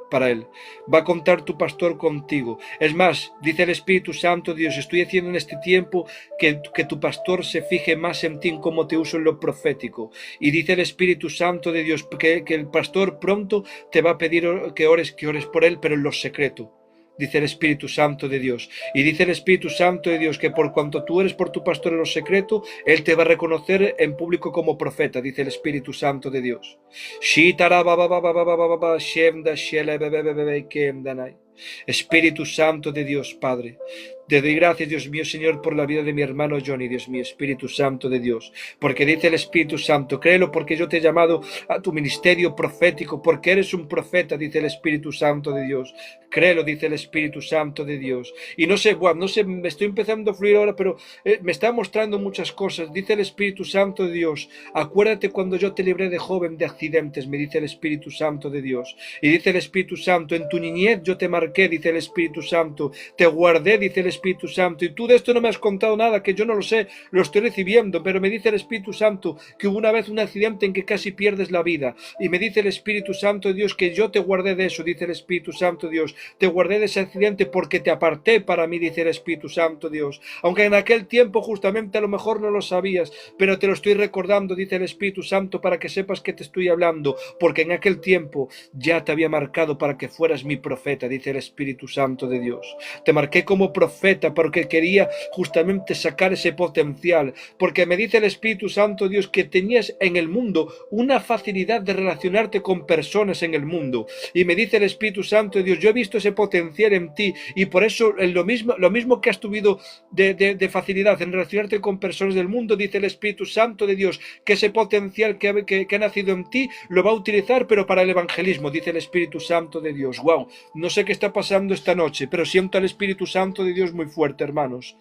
Para él, va a contar tu pastor contigo. Es más, dice el Espíritu Santo de Dios, estoy haciendo en este tiempo que tu pastor se fije más en ti, en cómo te uso en lo profético. Y dice el Espíritu Santo de Dios que el pastor pronto te va a pedir que ores por él, pero en lo secreto. Dice el Espíritu Santo de Dios. Y dice el Espíritu Santo de Dios que por cuanto tú eres por tu pastor en lo secreto, él te va a reconocer en público como profeta, dice el Espíritu Santo de Dios. Espíritu Santo de Dios, Padre, te doy gracias, Dios mío, Señor, por la vida de mi hermano Johnny, Dios mío, Espíritu Santo de Dios, porque dice el Espíritu Santo, créelo porque yo te he llamado a tu ministerio profético, porque eres un profeta, dice el Espíritu Santo de Dios, créelo, dice el Espíritu Santo de Dios, y no sé, me estoy empezando a fluir ahora, pero me está mostrando muchas cosas, dice el Espíritu Santo de Dios, acuérdate cuando yo te libré de joven de accidentes, me dice el Espíritu Santo de Dios, y dice el Espíritu Santo, en tu niñez yo te marqué, dice el Espíritu Santo, te guardé, dice el Espíritu Santo, y tú de esto no me has contado nada, que yo no lo sé, lo estoy recibiendo, pero me dice el Espíritu Santo que hubo una vez un accidente en que casi pierdes la vida, y me dice el Espíritu Santo de Dios que yo te guardé de eso, dice el Espíritu Santo de Dios, te guardé de ese accidente porque te aparté para mí, dice el Espíritu Santo de Dios, aunque en aquel tiempo justamente a lo mejor no lo sabías, pero te lo estoy recordando, dice el Espíritu Santo, para que sepas que te estoy hablando, porque en aquel tiempo ya te había marcado para que fueras mi profeta, dice el Espíritu Santo de Dios. Te marqué como profeta porque quería justamente sacar ese potencial, porque me dice el Espíritu Santo de Dios que tenías en el mundo una facilidad de relacionarte con personas en el mundo, y me dice el Espíritu Santo de Dios, yo he visto ese potencial en ti, y por eso lo mismo que has tuvido de facilidad en relacionarte con personas del mundo, dice el Espíritu Santo de Dios, que ese potencial que ha nacido en ti lo va a utilizar, pero para el evangelismo, dice el Espíritu Santo de Dios. Wow, no sé qué está pasando esta noche, pero siento al Espíritu Santo de Dios muy fuerte, hermanos.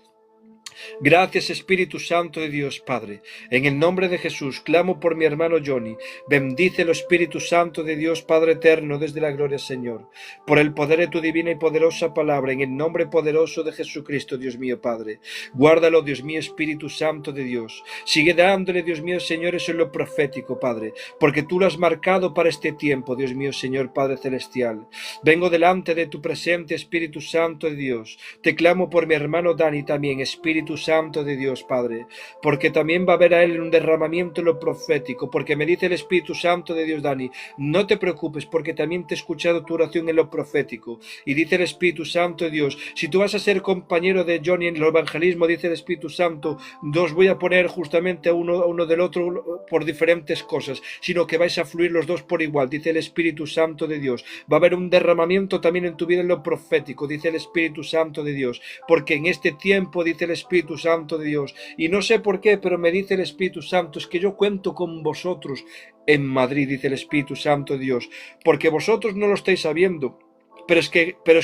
Gracias, Espíritu Santo de Dios, Padre. En el nombre de Jesús, clamo por mi hermano Johnny. Bendícelo, Espíritu Santo de Dios, Padre eterno, desde la gloria, Señor. Por el poder de tu divina y poderosa palabra, en el nombre poderoso de Jesucristo, Dios mío, Padre. Guárdalo, Dios mío, Espíritu Santo de Dios. Sigue dándole, Dios mío, Señor, eso en lo profético, Padre, porque tú lo has marcado para este tiempo, Dios mío, Señor, Padre celestial. Vengo delante de tu presente, Espíritu Santo de Dios. Te clamo por mi hermano Dani también, Espíritu Santo de Dios, Padre, porque también va a haber a él un derramamiento en lo profético, porque me dice el Espíritu Santo de Dios, Dani, no te preocupes, porque también te he escuchado tu oración en lo profético, y dice el Espíritu Santo de Dios, si tú vas a ser compañero de Johnny en el evangelismo, dice el Espíritu Santo, no os voy a poner justamente a uno del otro por diferentes cosas, sino que vais a fluir los dos por igual, dice el Espíritu Santo de Dios. Va a haber un derramamiento también en tu vida en lo profético, dice el Espíritu Santo de Dios, porque en este tiempo, dice el Espíritu Santo de Dios, y no sé por qué, pero me dice el Espíritu Santo, es que yo cuento con vosotros en Madrid, dice el Espíritu Santo de Dios, porque vosotros no lo estáis sabiendo, pero es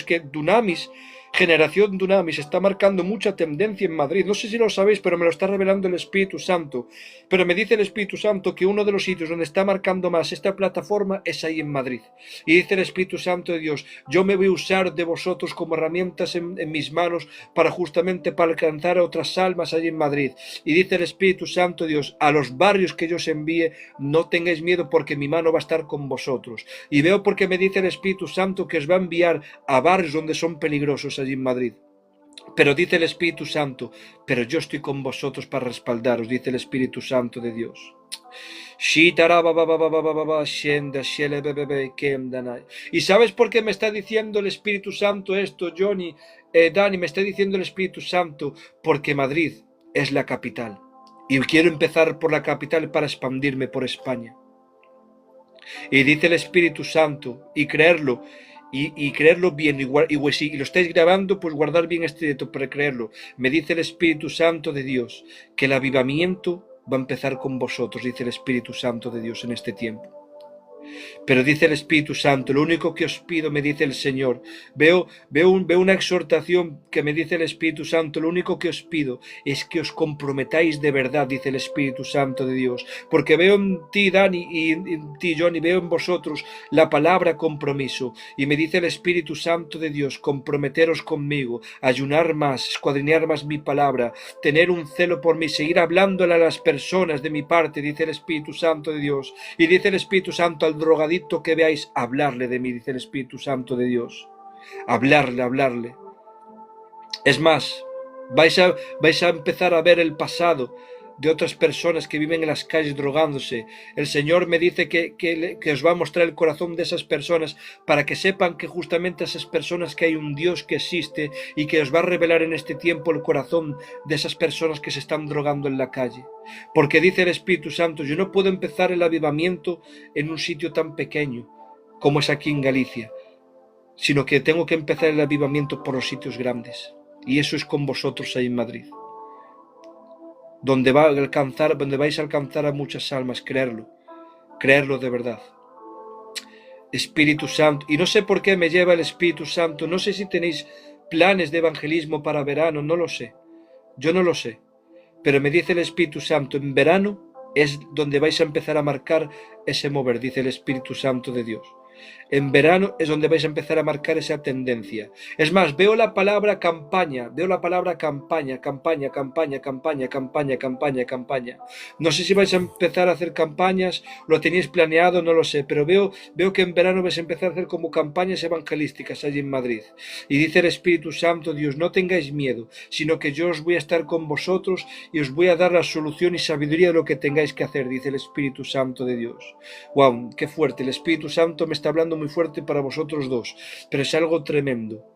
que Dunamis, Generación Dunamis, está marcando mucha tendencia en Madrid. No sé si lo sabéis, pero me lo está revelando el Espíritu Santo. Pero me dice el Espíritu Santo que uno de los sitios donde está marcando más esta plataforma es ahí en Madrid. Y dice el Espíritu Santo de Dios, yo me voy a usar de vosotros como herramientas en mis manos para alcanzar a otras almas allí en Madrid. Y dice el Espíritu Santo de Dios, a los barrios que yo os envíe, no tengáis miedo porque mi mano va a estar con vosotros. Y veo porque me dice el Espíritu Santo que os va a enviar a barrios donde son peligrosos allí en Madrid. Pero dice el Espíritu Santo, pero yo estoy con vosotros para respaldaros, dice el Espíritu Santo de Dios. ¿Y sabes por qué me está diciendo el Espíritu Santo esto, Johnny? Dani, me está diciendo el Espíritu Santo, porque Madrid es la capital. Y quiero empezar por la capital para expandirme por España. Y dice el Espíritu Santo, y creerlo, y creerlo bien, y si lo estáis grabando, pues guardar bien este dato para creerlo. Me dice el Espíritu Santo de Dios que el avivamiento va a empezar con vosotros, dice el Espíritu Santo de Dios en este tiempo. Pero dice el Espíritu Santo, lo único que os pido, me dice el Señor, veo una exhortación que me dice el Espíritu Santo, lo único que os pido es que os comprometáis de verdad, dice el Espíritu Santo de Dios, porque veo en ti, Dani, y en ti, Johnny, veo en vosotros la palabra compromiso, y me dice el Espíritu Santo de Dios, comprometeros conmigo, ayunar más, escuadriñar más mi palabra, tener un celo por mí, seguir hablándole a las personas de mi parte, dice el Espíritu Santo de Dios, y dice el Espíritu Santo al drogadicto que veáis, hablarle de mí, dice el Espíritu Santo de Dios. Hablarle. Es más, vais a empezar a ver el pasado de otras personas que viven en las calles drogándose. El Señor me dice que os va a mostrar el corazón de esas personas para que sepan que justamente esas personas, que hay un Dios que existe y que os va a revelar en este tiempo el corazón de esas personas que se están drogando en la calle. Porque dice el Espíritu Santo, yo no puedo empezar el avivamiento en un sitio tan pequeño como es aquí en Galicia, sino que tengo que empezar el avivamiento por los sitios grandes. Y eso es con vosotros ahí en Madrid, donde vais a alcanzar a muchas almas, creerlo de verdad. Espíritu Santo, y no sé por qué me lleva el Espíritu Santo, no sé si tenéis planes de evangelismo para verano, no lo sé, yo no lo sé, pero me dice el Espíritu Santo, en verano es donde vais a empezar a marcar ese mover, dice el Espíritu Santo de Dios. En verano es donde vais a empezar a marcar esa tendencia. Es más, veo la palabra campaña, campaña, campaña. No sé si vais a empezar a hacer campañas, lo tenéis planeado, no lo sé, pero veo que en verano vais a empezar a hacer como campañas evangelísticas allí en Madrid. Y dice el Espíritu Santo, Dios, no tengáis miedo, sino que yo os voy a estar con vosotros y os voy a dar la solución y sabiduría de lo que tengáis que hacer, dice el Espíritu Santo de Dios. Wow, qué fuerte, el Espíritu Santo me está hablando muy fuerte para vosotros dos, pero es algo tremendo.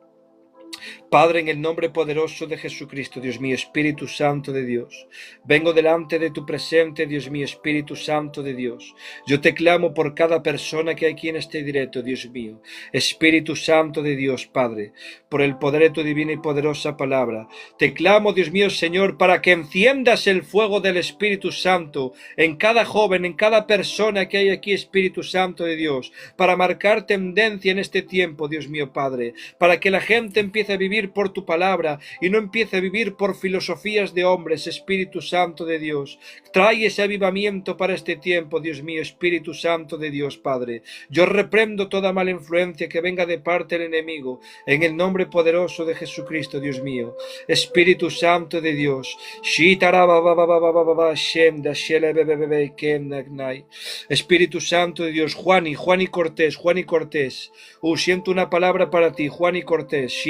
Padre, en el nombre poderoso de Jesucristo, Dios mío, Espíritu Santo de Dios, vengo delante de tu presente, Dios mío, Espíritu Santo de Dios. Yo te clamo por cada persona que hay aquí en este directo, Dios mío, Espíritu Santo de Dios, Padre, por el poder de tu divina y poderosa palabra. Te clamo, Dios mío, Señor, para que enciendas el fuego del Espíritu Santo en cada joven, en cada persona que hay aquí, Espíritu Santo de Dios, para marcar tendencia en este tiempo, Dios mío, Padre, para que la gente empiece a vivir por tu palabra y no empiece a vivir por filosofías de hombres, Espíritu Santo de Dios. Trae ese avivamiento para este tiempo, Dios mío, Espíritu Santo de Dios, Padre. Yo reprendo toda mala influencia que venga de parte del enemigo, en el nombre poderoso de Jesucristo, Dios mío. Espíritu Santo de Dios. Espíritu Santo de Dios, Juan y Cortés. Siento una palabra para ti, Juan y Cortés.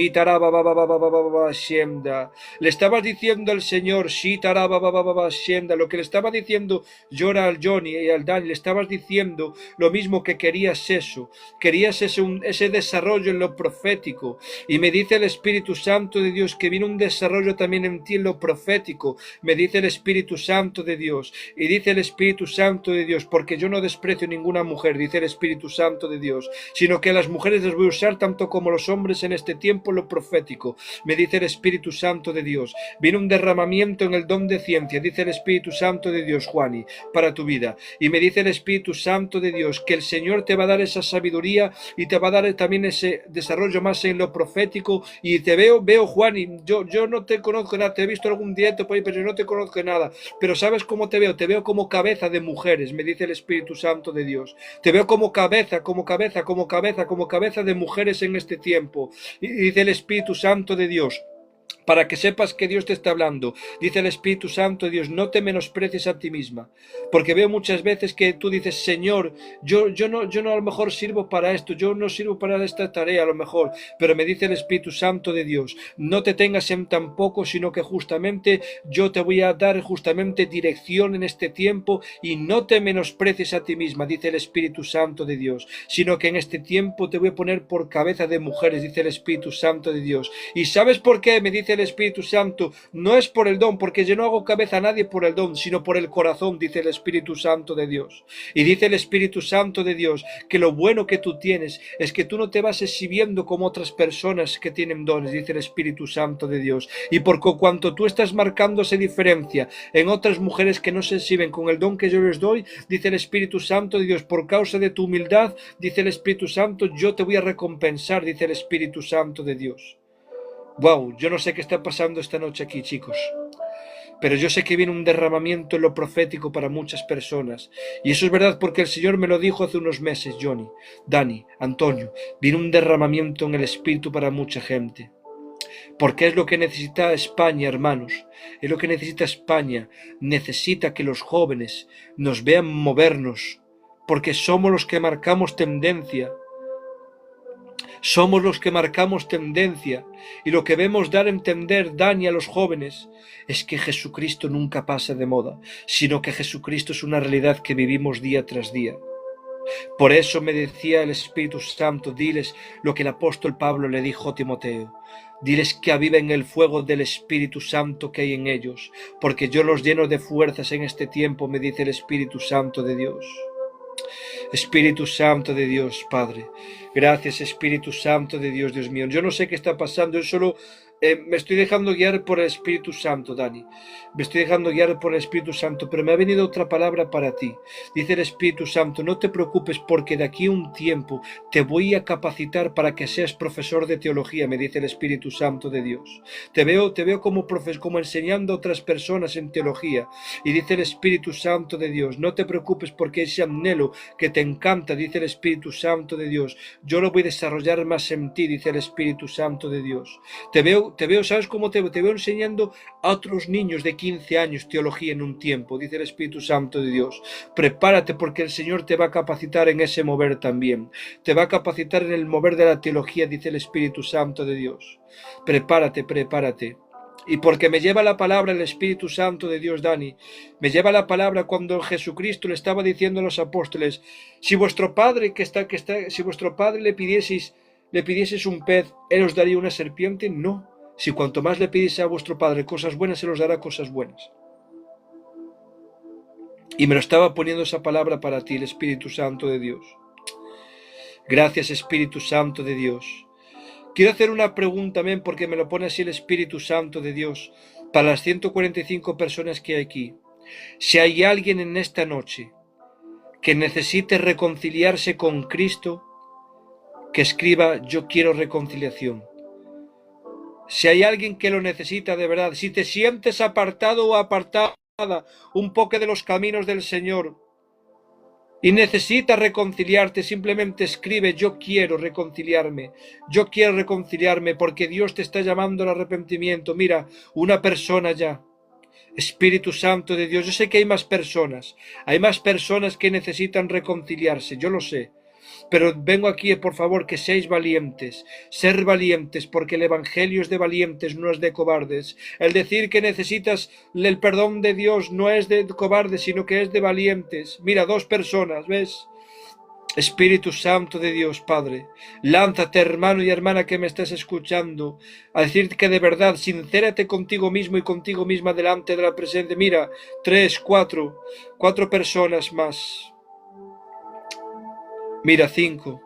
Le estabas diciendo al Señor, lo que le estaba diciendo yo al Johnny y al Dani, le estabas diciendo lo mismo, que querías ese desarrollo en lo profético. Y me dice el Espíritu Santo de Dios que viene un desarrollo también en ti en lo profético. Me dice el Espíritu Santo de Dios. Y dice el Espíritu Santo de Dios, porque yo no desprecio ninguna mujer, dice el Espíritu Santo de Dios, sino que a las mujeres les voy a usar tanto como los hombres en este tiempo en lo profético. Me dice el Espíritu Santo de Dios. Viene un derramamiento en el don de ciencia, dice el Espíritu Santo de Dios, Juani, para tu vida. Y me dice el Espíritu Santo de Dios que el Señor te va a dar esa sabiduría y te va a dar también ese desarrollo más en lo profético. Y te veo Juani, yo no te conozco nada, te he visto algún directo por ahí, pero yo no te conozco nada. Pero ¿sabes cómo te veo? Te veo como cabeza de mujeres, me dice el Espíritu Santo de Dios. Te veo como cabeza de mujeres en este tiempo. Y dice el Espíritu Santo de Dios, para que sepas que Dios te está hablando. Dice el Espíritu Santo de Dios, no te menosprecies a ti misma, porque veo muchas veces que tú dices, Señor, yo no a lo mejor sirvo para esto, yo no sirvo para esta tarea a lo mejor, pero me dice el Espíritu Santo de Dios, no te tengas en tan poco, sino que justamente yo te voy a dar justamente dirección en este tiempo, y no te menosprecies a ti misma, dice el Espíritu Santo de Dios, sino que en este tiempo te voy a poner por cabeza de mujeres, dice el Espíritu Santo de Dios. ¿Y sabes por qué? Me dice el Espíritu Santo, no es por el don, porque yo no hago cabeza a nadie por el don, sino por el corazón, dice el Espíritu Santo de Dios. Y dice el Espíritu Santo de Dios que lo bueno que tú tienes es que tú no te vas exhibiendo como otras personas que tienen dones, dice el Espíritu Santo de Dios. Y por cuanto tú estás marcándose diferencia en otras mujeres que no se exhiben con el don que yo les doy, dice el Espíritu Santo de Dios, por causa de tu humildad, dice el Espíritu Santo, yo te voy a recompensar, dice el Espíritu Santo de Dios. Wow, yo no sé qué está pasando esta noche aquí, chicos, pero yo sé que viene un derramamiento en lo profético para muchas personas, y eso es verdad porque el Señor me lo dijo hace unos meses, Johnny, Dani, Antonio, viene un derramamiento en el Espíritu para mucha gente, porque es lo que necesita España, hermanos, es lo que necesita España. Necesita que los jóvenes nos vean movernos, porque somos los que marcamos tendencia. Somos los que marcamos tendencia, y lo que debemos dar a entender, Dani, a los jóvenes, es que Jesucristo nunca pasa de moda, sino que Jesucristo es una realidad que vivimos día tras día. Por eso me decía el Espíritu Santo, diles lo que el apóstol Pablo le dijo a Timoteo, diles que aviven el fuego del Espíritu Santo que hay en ellos, porque yo los lleno de fuerzas en este tiempo, me dice el Espíritu Santo de Dios. Espíritu Santo de Dios, Padre, gracias Espíritu Santo de Dios, Dios mío. Yo no sé qué está pasando, yo solo Me estoy dejando guiar por el Espíritu Santo, Dani. Me estoy dejando guiar por el Espíritu Santo, pero me ha venido otra palabra para ti. Dice el Espíritu Santo, no te preocupes porque de aquí a un tiempo te voy a capacitar para que seas profesor de teología, me dice el Espíritu Santo de Dios. Te veo como enseñando a otras personas en teología. Y dice el Espíritu Santo de Dios, no te preocupes porque ese anhelo que te encanta, dice el Espíritu Santo de Dios, yo lo voy a desarrollar más en ti, dice el Espíritu Santo de Dios. Te veo, ¿sabes cómo te veo enseñando a otros niños de 15 años teología en un tiempo? Dice el Espíritu Santo de Dios. Prepárate porque el Señor te va a capacitar en ese mover también. Te va a capacitar en el mover de la teología, dice el Espíritu Santo de Dios. Prepárate, prepárate. Y porque me lleva la palabra el Espíritu Santo de Dios, Dani, me lleva la palabra cuando Jesucristo le estaba diciendo a los apóstoles, si vuestro Padre si vuestro Padre le pidieseis un pez, ¿Él os daría una serpiente? No. Si cuanto más le pidiese a vuestro Padre cosas buenas, Él os dará cosas buenas. Y me lo estaba poniendo esa palabra para ti, el Espíritu Santo de Dios. Gracias, Espíritu Santo de Dios. Quiero hacer una pregunta también, porque me lo pone así el Espíritu Santo de Dios, para las 145 personas que hay aquí. Si hay alguien en esta noche que necesite reconciliarse con Cristo, que escriba, yo quiero reconciliación. Si hay alguien que lo necesita de verdad, si te sientes apartado o apartada un poco de los caminos del Señor y necesitas reconciliarte, simplemente escribe, yo quiero reconciliarme porque Dios te está llamando al arrepentimiento. Mira, una persona ya. Espíritu Santo de Dios, yo sé que hay más personas que necesitan reconciliarse, yo lo sé. Pero vengo aquí, por favor, que seáis valientes, ser valientes, porque el Evangelio es de valientes, no es de cobardes. El decir que necesitas el perdón de Dios no es de cobardes, sino que es de valientes. Mira, 2 personas, ¿ves? Espíritu Santo de Dios, Padre, lánzate, hermano y hermana que me estás escuchando, a decir que de verdad, sincérate contigo mismo y contigo misma delante de la presencia. Mira, 3, 4 personas más. Mira, 5.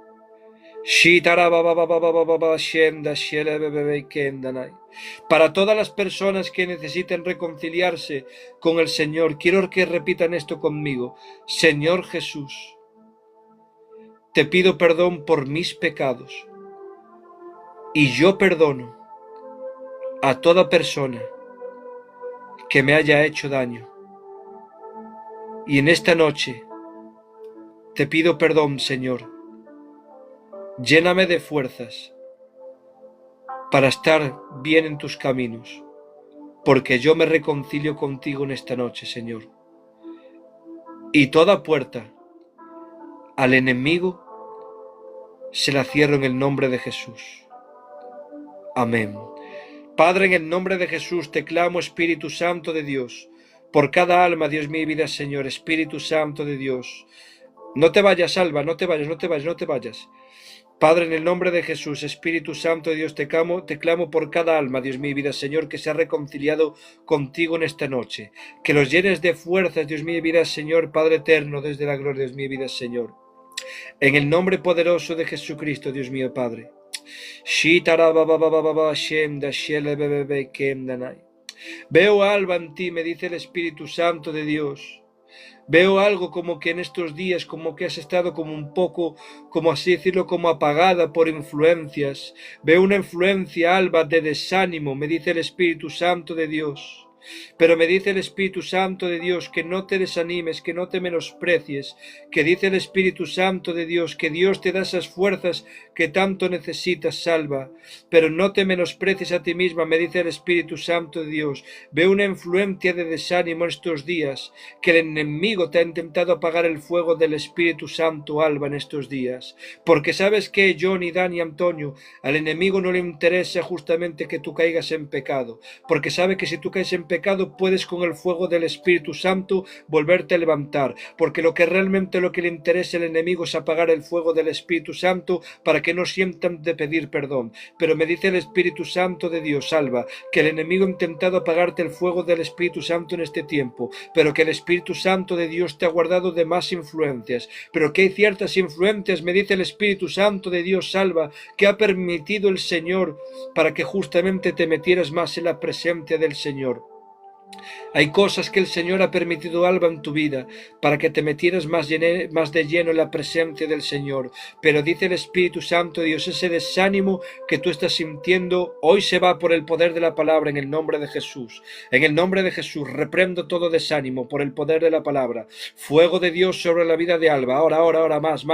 Para todas las personas que necesiten reconciliarse con el Señor, quiero que repitan esto conmigo. Señor Jesús, te pido perdón por mis pecados y yo perdono a toda persona que me haya hecho daño. Y en esta noche te pido perdón, Señor. Lléname de fuerzas para estar bien en tus caminos, porque yo me reconcilio contigo en esta noche, Señor. Y toda puerta al enemigo se la cierro en el nombre de Jesús. Amén. Padre, en el nombre de Jesús te clamo, Espíritu Santo de Dios, por cada alma, Dios mío, vida, Señor, Espíritu Santo de Dios. No te vayas, Alba, no te vayas. Padre, en el nombre de Jesús, Espíritu Santo de Dios, te clamo por cada alma, Dios mío, vida, Señor, que se ha reconciliado contigo en esta noche. Que los llenes de fuerzas, Dios mío, vida, Señor, Padre eterno, desde la gloria, Dios mío, vida, Señor. En el nombre poderoso de Jesucristo, Dios mío, Padre. Veo algo en ti, me dice el Espíritu Santo de Dios. Veo algo como que en estos días, como que has estado como un poco, como así decirlo, como apagada por influencias. Veo una influencia, Alba, de desánimo, me dice el Espíritu Santo de Dios. Pero me dice el Espíritu Santo de Dios que no te desanimes, que no te menosprecies, que dice el Espíritu Santo de Dios que Dios te da esas fuerzas que tanto necesitas, Alba, pero no te menosprecies a ti misma, me dice el Espíritu Santo de Dios. Veo una influencia de desánimo en estos días, que el enemigo te ha intentado apagar el fuego del Espíritu Santo, Alba, en estos días, porque sabes que Johnny, Dani, Antonio, al enemigo no le interesa justamente que tú caigas en pecado, porque sabe que si tú caes en pecado, puedes con el fuego del Espíritu Santo volverte a levantar, porque lo que le interesa al enemigo es apagar el fuego del Espíritu Santo para que no sientan de pedir perdón. Pero me dice el Espíritu Santo de Dios, Alba, que el enemigo ha intentado apagarte el fuego del Espíritu Santo en este tiempo, pero que el Espíritu Santo de Dios te ha guardado de más influencias, pero que hay ciertas influencias, me dice el Espíritu Santo de Dios, Alba, que ha permitido el Señor para que justamente te metieras más en la presencia del Señor. Hay cosas que el Señor ha permitido, Alba, en tu vida para que te metieras más de lleno en la presencia del Señor. Pero dice el Espíritu Santo de Dios, ese desánimo que tú estás sintiendo hoy se va por el poder de la palabra en el nombre de Jesús. En el nombre de Jesús reprendo todo desánimo por el poder de la palabra. Fuego de Dios sobre la vida de Alba. Ahora, más.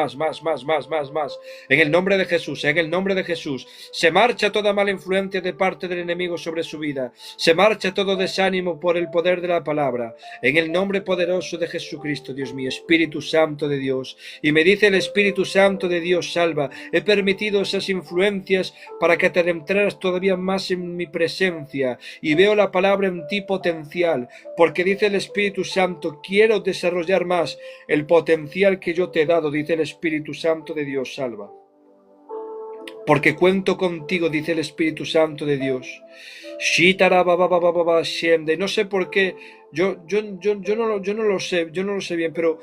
En el nombre de Jesús, en el nombre de Jesús. Se marcha toda mala influencia de parte del enemigo sobre su vida. Se marcha todo desánimo por el poder de la palabra, en el nombre poderoso de Jesucristo, Dios mío, Espíritu Santo de Dios. Y me dice el Espíritu Santo de Dios, Salva, he permitido esas influencias para que te adentraras todavía más en mi presencia, y veo la palabra en ti potencial, porque dice el Espíritu Santo, quiero desarrollar más el potencial que yo te he dado, dice el Espíritu Santo de Dios, Salva. Porque cuento contigo, dice el Espíritu Santo de Dios. No sé por qué, yo no lo sé bien, pero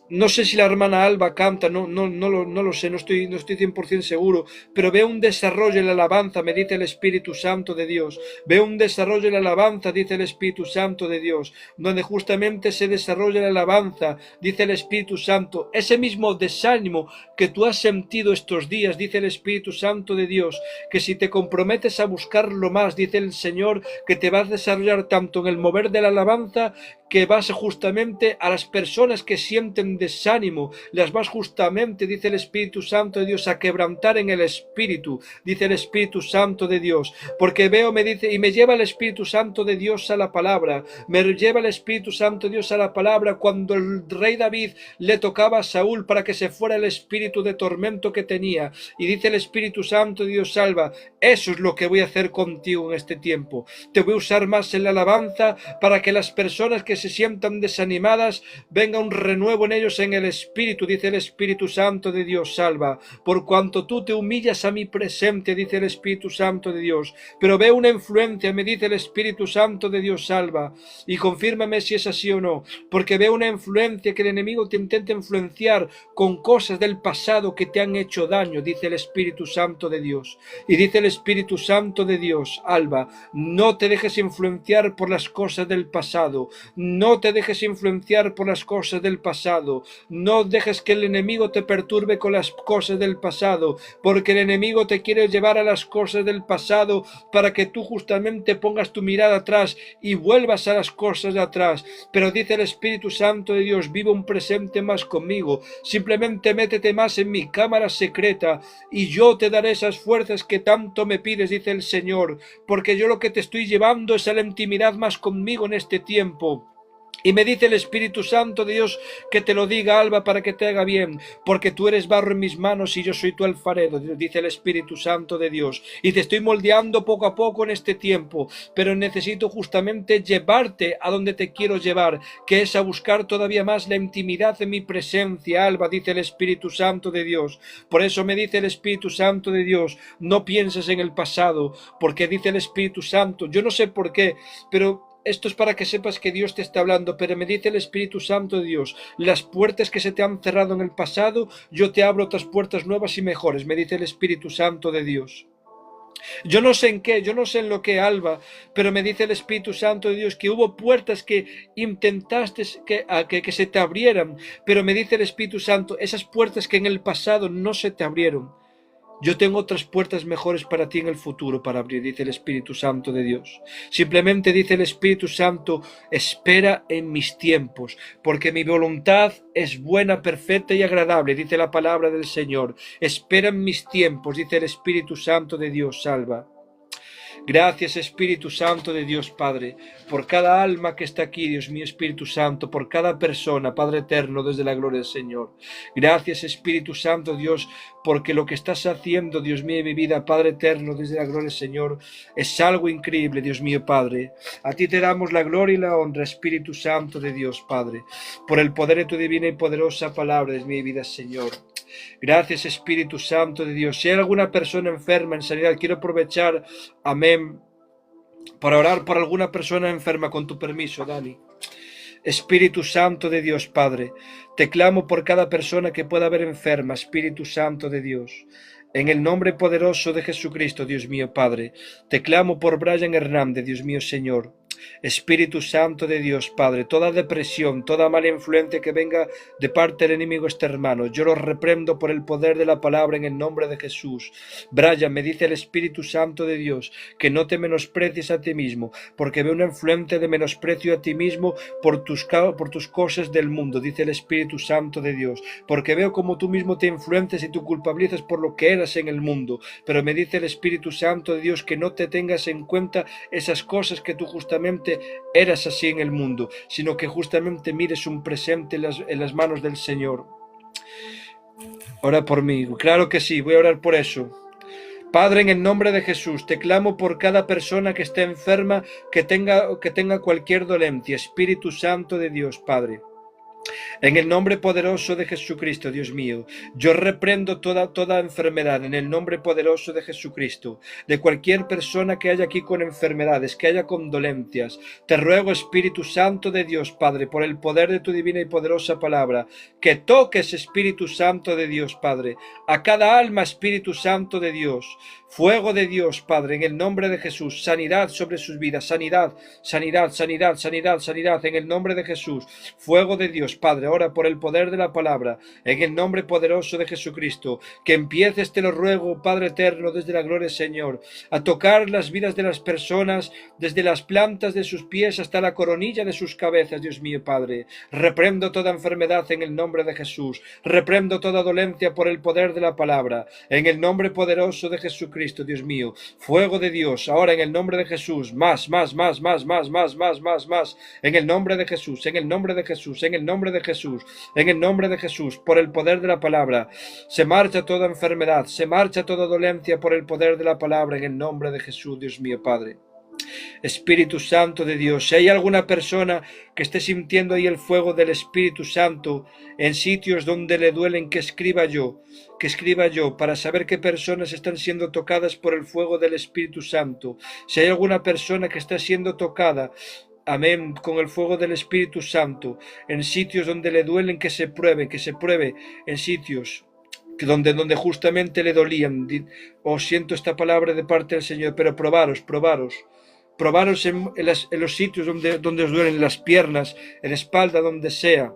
no sé si la hermana Alba canta, no lo sé, no estoy 100% seguro, pero veo un desarrollo en la alabanza, me dice el Espíritu Santo de Dios. Veo un desarrollo en la alabanza, dice el Espíritu Santo de Dios, donde justamente se desarrolla la alabanza, dice el Espíritu Santo. Ese mismo desánimo que tú has sentido estos días, dice el Espíritu Santo de Dios, que si te comprometes a buscarlo más, dice el Señor, que te vas a desarrollar tanto en el mover de la alabanza, que vas justamente a las personas que sienten desánimo, las vas justamente, dice el Espíritu Santo de Dios, a quebrantar en el Espíritu, dice el Espíritu Santo de Dios, porque veo, me dice, y me lleva el Espíritu Santo de Dios a la palabra, me lleva el Espíritu Santo de Dios a la palabra, cuando el rey David le tocaba a Saúl para que se fuera el espíritu de tormento que tenía, y dice el Espíritu Santo de Dios, Salva, eso es lo que voy a hacer contigo en este tiempo, te voy a usar más en la alabanza, para que las personas que se sientan desanimadas, venga un renuevo en ellos en el Espíritu, dice el Espíritu Santo de Dios, Salva, por cuanto tú te humillas a mi presencia, dice el Espíritu Santo de Dios, pero veo una influencia, me dice el Espíritu Santo de Dios, Salva, y confírmame si es así o no, porque veo una influencia que el enemigo te intenta influenciar con cosas del pasado que te han hecho daño, dice el Espíritu Santo de Dios, y dice el Espíritu Santo de Dios, Alba, no te dejes influenciar por las cosas del pasado, no te dejes influenciar por las cosas del pasado, no dejes que el enemigo te perturbe con las cosas del pasado, porque el enemigo te quiere llevar a las cosas del pasado para que tú justamente pongas tu mirada atrás y vuelvas a las cosas de atrás. Pero dice el Espíritu Santo de Dios, vive un presente más conmigo, simplemente métete más en mi cámara secreta y yo te daré esas fuerzas que tanto me pides, dice el Señor, porque yo lo que te estoy llevando es a la intimidad más conmigo en este tiempo. Y me dice el Espíritu Santo de Dios que te lo diga, Alba, para que te haga bien, porque tú eres barro en mis manos y yo soy tu alfarero, dice el Espíritu Santo de Dios, y te estoy moldeando poco a poco en este tiempo, pero necesito justamente llevarte a donde te quiero llevar, que es a buscar todavía más la intimidad de mi presencia, Alba, dice el Espíritu Santo de Dios. Por eso me dice el Espíritu Santo de Dios, no pienses en el pasado, porque dice el Espíritu Santo, yo no sé por qué, pero esto es para que sepas que Dios te está hablando, pero me dice el Espíritu Santo de Dios, las puertas que se te han cerrado en el pasado, yo te abro otras puertas nuevas y mejores, me dice el Espíritu Santo de Dios. Yo no sé en qué, yo no sé en lo que, Alba, pero me dice el Espíritu Santo de Dios que hubo puertas que intentaste que se te abrieran, pero me dice el Espíritu Santo, esas puertas que en el pasado no se te abrieron, yo tengo otras puertas mejores para ti en el futuro para abrir, dice el Espíritu Santo de Dios. Simplemente dice el Espíritu Santo, espera en mis tiempos, porque mi voluntad es buena, perfecta y agradable, dice la palabra del Señor. Espera en mis tiempos, dice el Espíritu Santo de Dios, Salva. Gracias, Espíritu Santo de Dios Padre, por cada alma que está aquí, Dios mío, Espíritu Santo, por cada persona, Padre eterno, desde la gloria del Señor. Gracias, Espíritu Santo, Dios, porque lo que estás haciendo, Dios mío, en mi vida, Padre eterno, desde la gloria del Señor, es algo increíble, Dios mío, Padre. A ti te damos la gloria y la honra, Espíritu Santo de Dios, Padre, por el poder de tu divina y poderosa palabra de mi vida, Señor. Gracias, Espíritu Santo de Dios. Si hay alguna persona enferma en sanidad, quiero aprovechar, amén, para orar por alguna persona enferma, con tu permiso, Dani. Espíritu Santo de Dios, Padre, te clamo por cada persona que pueda haber enferma, Espíritu Santo de Dios. En el nombre poderoso de Jesucristo, Dios mío, Padre, te clamo por Brian Hernández, Dios mío, Señor. Espíritu Santo de Dios, Padre, toda depresión, toda mala influencia que venga de parte del enemigo este hermano, yo lo reprendo por el poder de la palabra en el nombre de Jesús. Brian, me dice el Espíritu Santo de Dios que no te menosprecies a ti mismo, porque veo una influencia de menosprecio a ti mismo por tus cosas del mundo, dice el Espíritu Santo de Dios, porque veo como tú mismo te influencias y tú culpabilizas por lo que eras en el mundo, pero me dice el Espíritu Santo de Dios que no te tengas en cuenta esas cosas que tú justamente eras así en el mundo, sino que justamente mires un presente en las manos del Señor. Ora por mí. Claro que sí, voy a orar por eso. Padre, en el nombre de Jesús, te clamo por cada persona que esté enferma, que tenga cualquier dolencia. Espíritu Santo de Dios, Padre. En el nombre poderoso de Jesucristo, Dios mío, yo reprendo toda enfermedad en el nombre poderoso de Jesucristo, de cualquier persona que haya aquí con enfermedades, que haya con dolencias. Te ruego, Espíritu Santo de Dios, Padre, por el poder de tu divina y poderosa palabra, que toques, Espíritu Santo de Dios, Padre, a cada alma, Espíritu Santo de Dios. Fuego de Dios, Padre, en el nombre de Jesús, sanidad sobre sus vidas, sanidad, sanidad, sanidad, sanidad, sanidad, en el nombre de Jesús. Fuego de Dios, Padre, ahora por el poder de la palabra, en el nombre poderoso de Jesucristo, que empieces, te lo ruego, Padre eterno, desde la gloria, Señor, a tocar las vidas de las personas, desde las plantas de sus pies hasta la coronilla de sus cabezas, Dios mío, Padre. Reprendo toda enfermedad en el nombre de Jesús, reprendo toda dolencia por el poder de la palabra, en el nombre poderoso de Jesucristo, Dios mío. Fuego de Dios, ahora en el nombre de Jesús, más, en el nombre de Jesús, en el nombre de Jesús, en el nombre de Jesús, en el nombre de Jesús, por el poder de la palabra, se marcha toda enfermedad, se marcha toda dolencia por el poder de la palabra, en el nombre de Jesús, Dios mío, Padre. Espíritu Santo de Dios, si hay alguna persona que esté sintiendo ahí el fuego del Espíritu Santo en sitios donde le duelen, que escriba yo, para saber qué personas están siendo tocadas por el fuego del Espíritu Santo. Si hay alguna persona que está siendo tocada, amén, con el fuego del Espíritu Santo, en sitios donde le duelen, que se pruebe en sitios donde justamente le dolían. Siento esta palabra de parte del Señor, pero probaros en los sitios donde os duelen, las piernas, en la espalda, donde sea.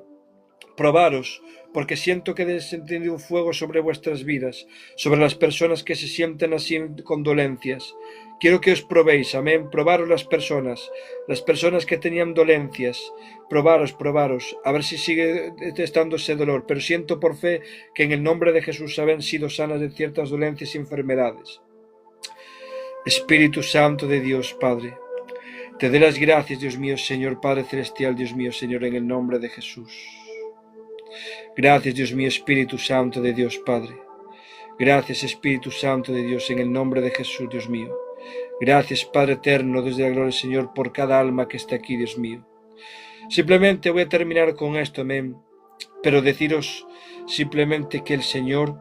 Probaros, porque siento que he descendido un fuego sobre vuestras vidas, sobre las personas que se sienten así con dolencias. Quiero que os probéis, amén, probaros las personas que tenían dolencias, probaros, a ver si sigue estando ese dolor, pero siento por fe que en el nombre de Jesús habían sido sanas de ciertas dolencias y enfermedades. Espíritu Santo de Dios, Padre, te doy las gracias, Dios mío, Señor, Padre Celestial, Dios mío, Señor, en el nombre de Jesús. Gracias, Dios mío, Espíritu Santo de Dios, Padre. Gracias, Espíritu Santo de Dios, en el nombre de Jesús, Dios mío. Gracias, Padre eterno, desde la gloria, Señor, por cada alma que está aquí, Dios mío. Simplemente voy a terminar con esto, amén, pero deciros simplemente que el Señor,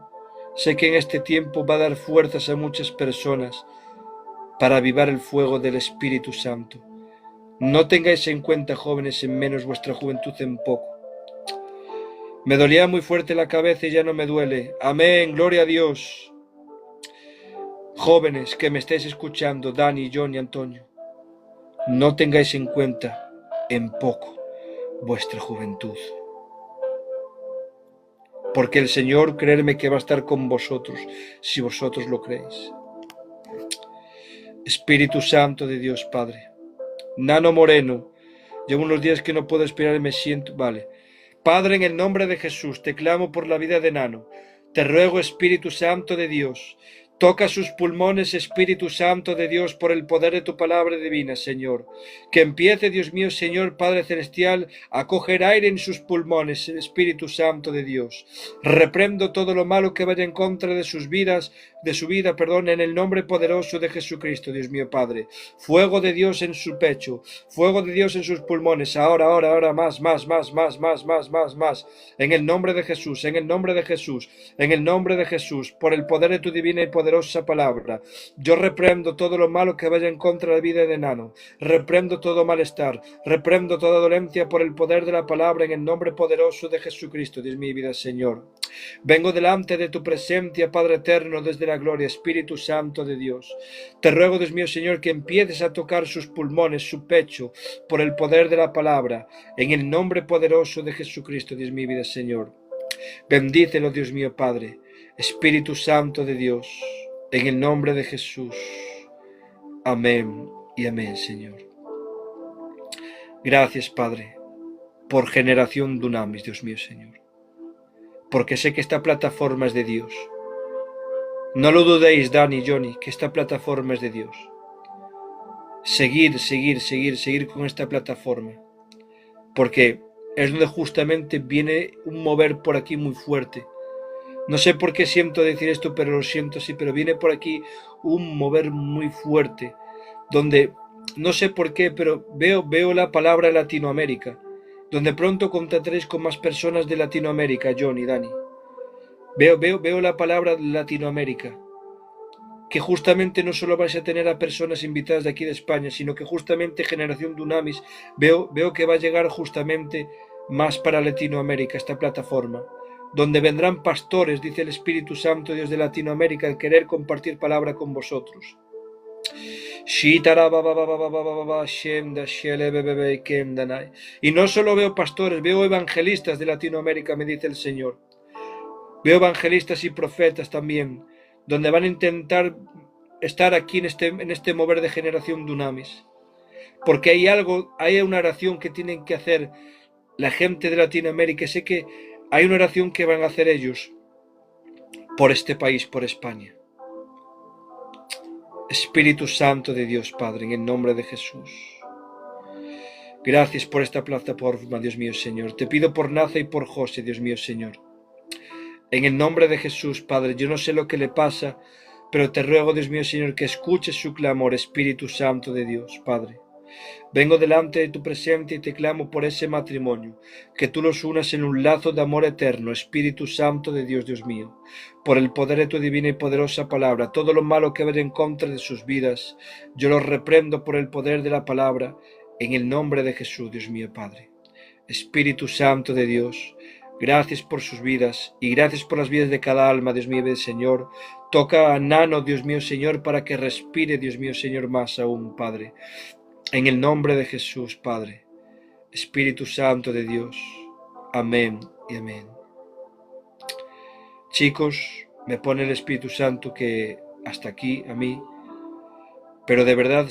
sé que en este tiempo va a dar fuerzas a muchas personas para avivar el fuego del Espíritu Santo. No tengáis en cuenta, jóvenes, en menos vuestra juventud en poco. Me dolía muy fuerte la cabeza y ya no me duele. Amén, gloria a Dios. Jóvenes que me estáis escuchando, Dani, John y Antonio, no tengáis en cuenta en poco vuestra juventud. Porque el Señor, creedme que va a estar con vosotros si vosotros lo creéis. Espíritu Santo de Dios, Padre. Nano Moreno, llevo unos días que no puedo esperar y me siento... Vale. Padre, en el nombre de Jesús, te clamo por la vida de Nano. Te ruego, Espíritu Santo de Dios, Toca sus pulmones, Espíritu Santo de Dios, por el poder de tu palabra divina, Señor. Que empiece, Dios mío, Señor Padre Celestial, a coger aire en sus pulmones, Espíritu Santo de Dios. Reprendo todo lo malo que vaya en contra de sus vidas, en el nombre poderoso de Jesucristo, Dios mío, Padre. Fuego de Dios en su pecho, fuego de Dios en sus pulmones, ahora, más. En el nombre de Jesús, en el nombre de Jesús, en el nombre de Jesús, por el poder de tu divina y poderosa palabra. Yo reprendo todo lo malo que vaya en contra de la vida de Nano. Reprendo todo malestar, reprendo toda dolencia por el poder de la palabra en el nombre poderoso de Jesucristo, Dios mi vida, Señor. Vengo delante de tu presencia, Padre eterno, desde la gloria, Espíritu Santo de Dios. Te ruego, Dios mío, Señor, que empieces a tocar sus pulmones, su pecho, por el poder de la palabra, en el nombre poderoso de Jesucristo, Dios mi vida, Señor. Bendícelo, Dios mío, Padre, Espíritu Santo de Dios, en el nombre de Jesús. Amén y amén, Señor. Gracias, Padre, por Generación Dunamis, Dios mío, Señor, porque sé que esta plataforma es de Dios. No lo dudéis, Dani y Johnny, que esta plataforma es de Dios. Seguir con esta plataforma, porque es donde justamente viene un mover por aquí muy fuerte. No sé por qué siento decir esto, pero lo siento así, pero viene por aquí un mover muy fuerte, donde no sé por qué, pero veo la palabra Latinoamérica, donde pronto contactaréis con más personas de Latinoamérica, John y Dani. Veo la palabra Latinoamérica, que justamente no solo vais a tener a personas invitadas de aquí de España, sino que justamente Generación Dunamis, veo que va a llegar justamente más para Latinoamérica, esta plataforma, donde vendrán pastores, dice el Espíritu Santo Dios de Latinoamérica, al querer compartir palabra con vosotros. Y no solo veo pastores, veo evangelistas de Latinoamérica, me dice el Señor. Veo evangelistas y profetas también, donde van a intentar estar aquí en este mover de Generación Dunamis. Porque hay una oración que tienen que hacer la gente de Latinoamérica. Sé que hay una oración que van a hacer ellos por este país, por España. Espíritu Santo de Dios, Padre, en el nombre de Jesús. Gracias por esta plataforma, Dios mío, Señor. Te pido por Naza y por José, Dios mío, Señor. En el nombre de Jesús, Padre, yo no sé lo que le pasa, pero te ruego, Dios mío, Señor, que escuches su clamor, Espíritu Santo de Dios, Padre. Vengo delante de tu presencia y te clamo por ese matrimonio, que tú los unas en un lazo de amor eterno, Espíritu Santo de Dios, Dios mío. Por el poder de tu divina y poderosa palabra, todo lo malo que vaya en contra de sus vidas, yo los reprendo por el poder de la palabra, en el nombre de Jesús, Dios mío, Padre. Espíritu Santo de Dios, gracias por sus vidas y gracias por las vidas de cada alma, Dios mío, Señor. Toca a Nano, Dios mío, Señor, para que respire, Dios mío, Señor, más aún, Padre. En el nombre de Jesús, Padre. Espíritu Santo de Dios. Amén y amén. Chicos, me pone el Espíritu Santo que hasta aquí a mí, pero de verdad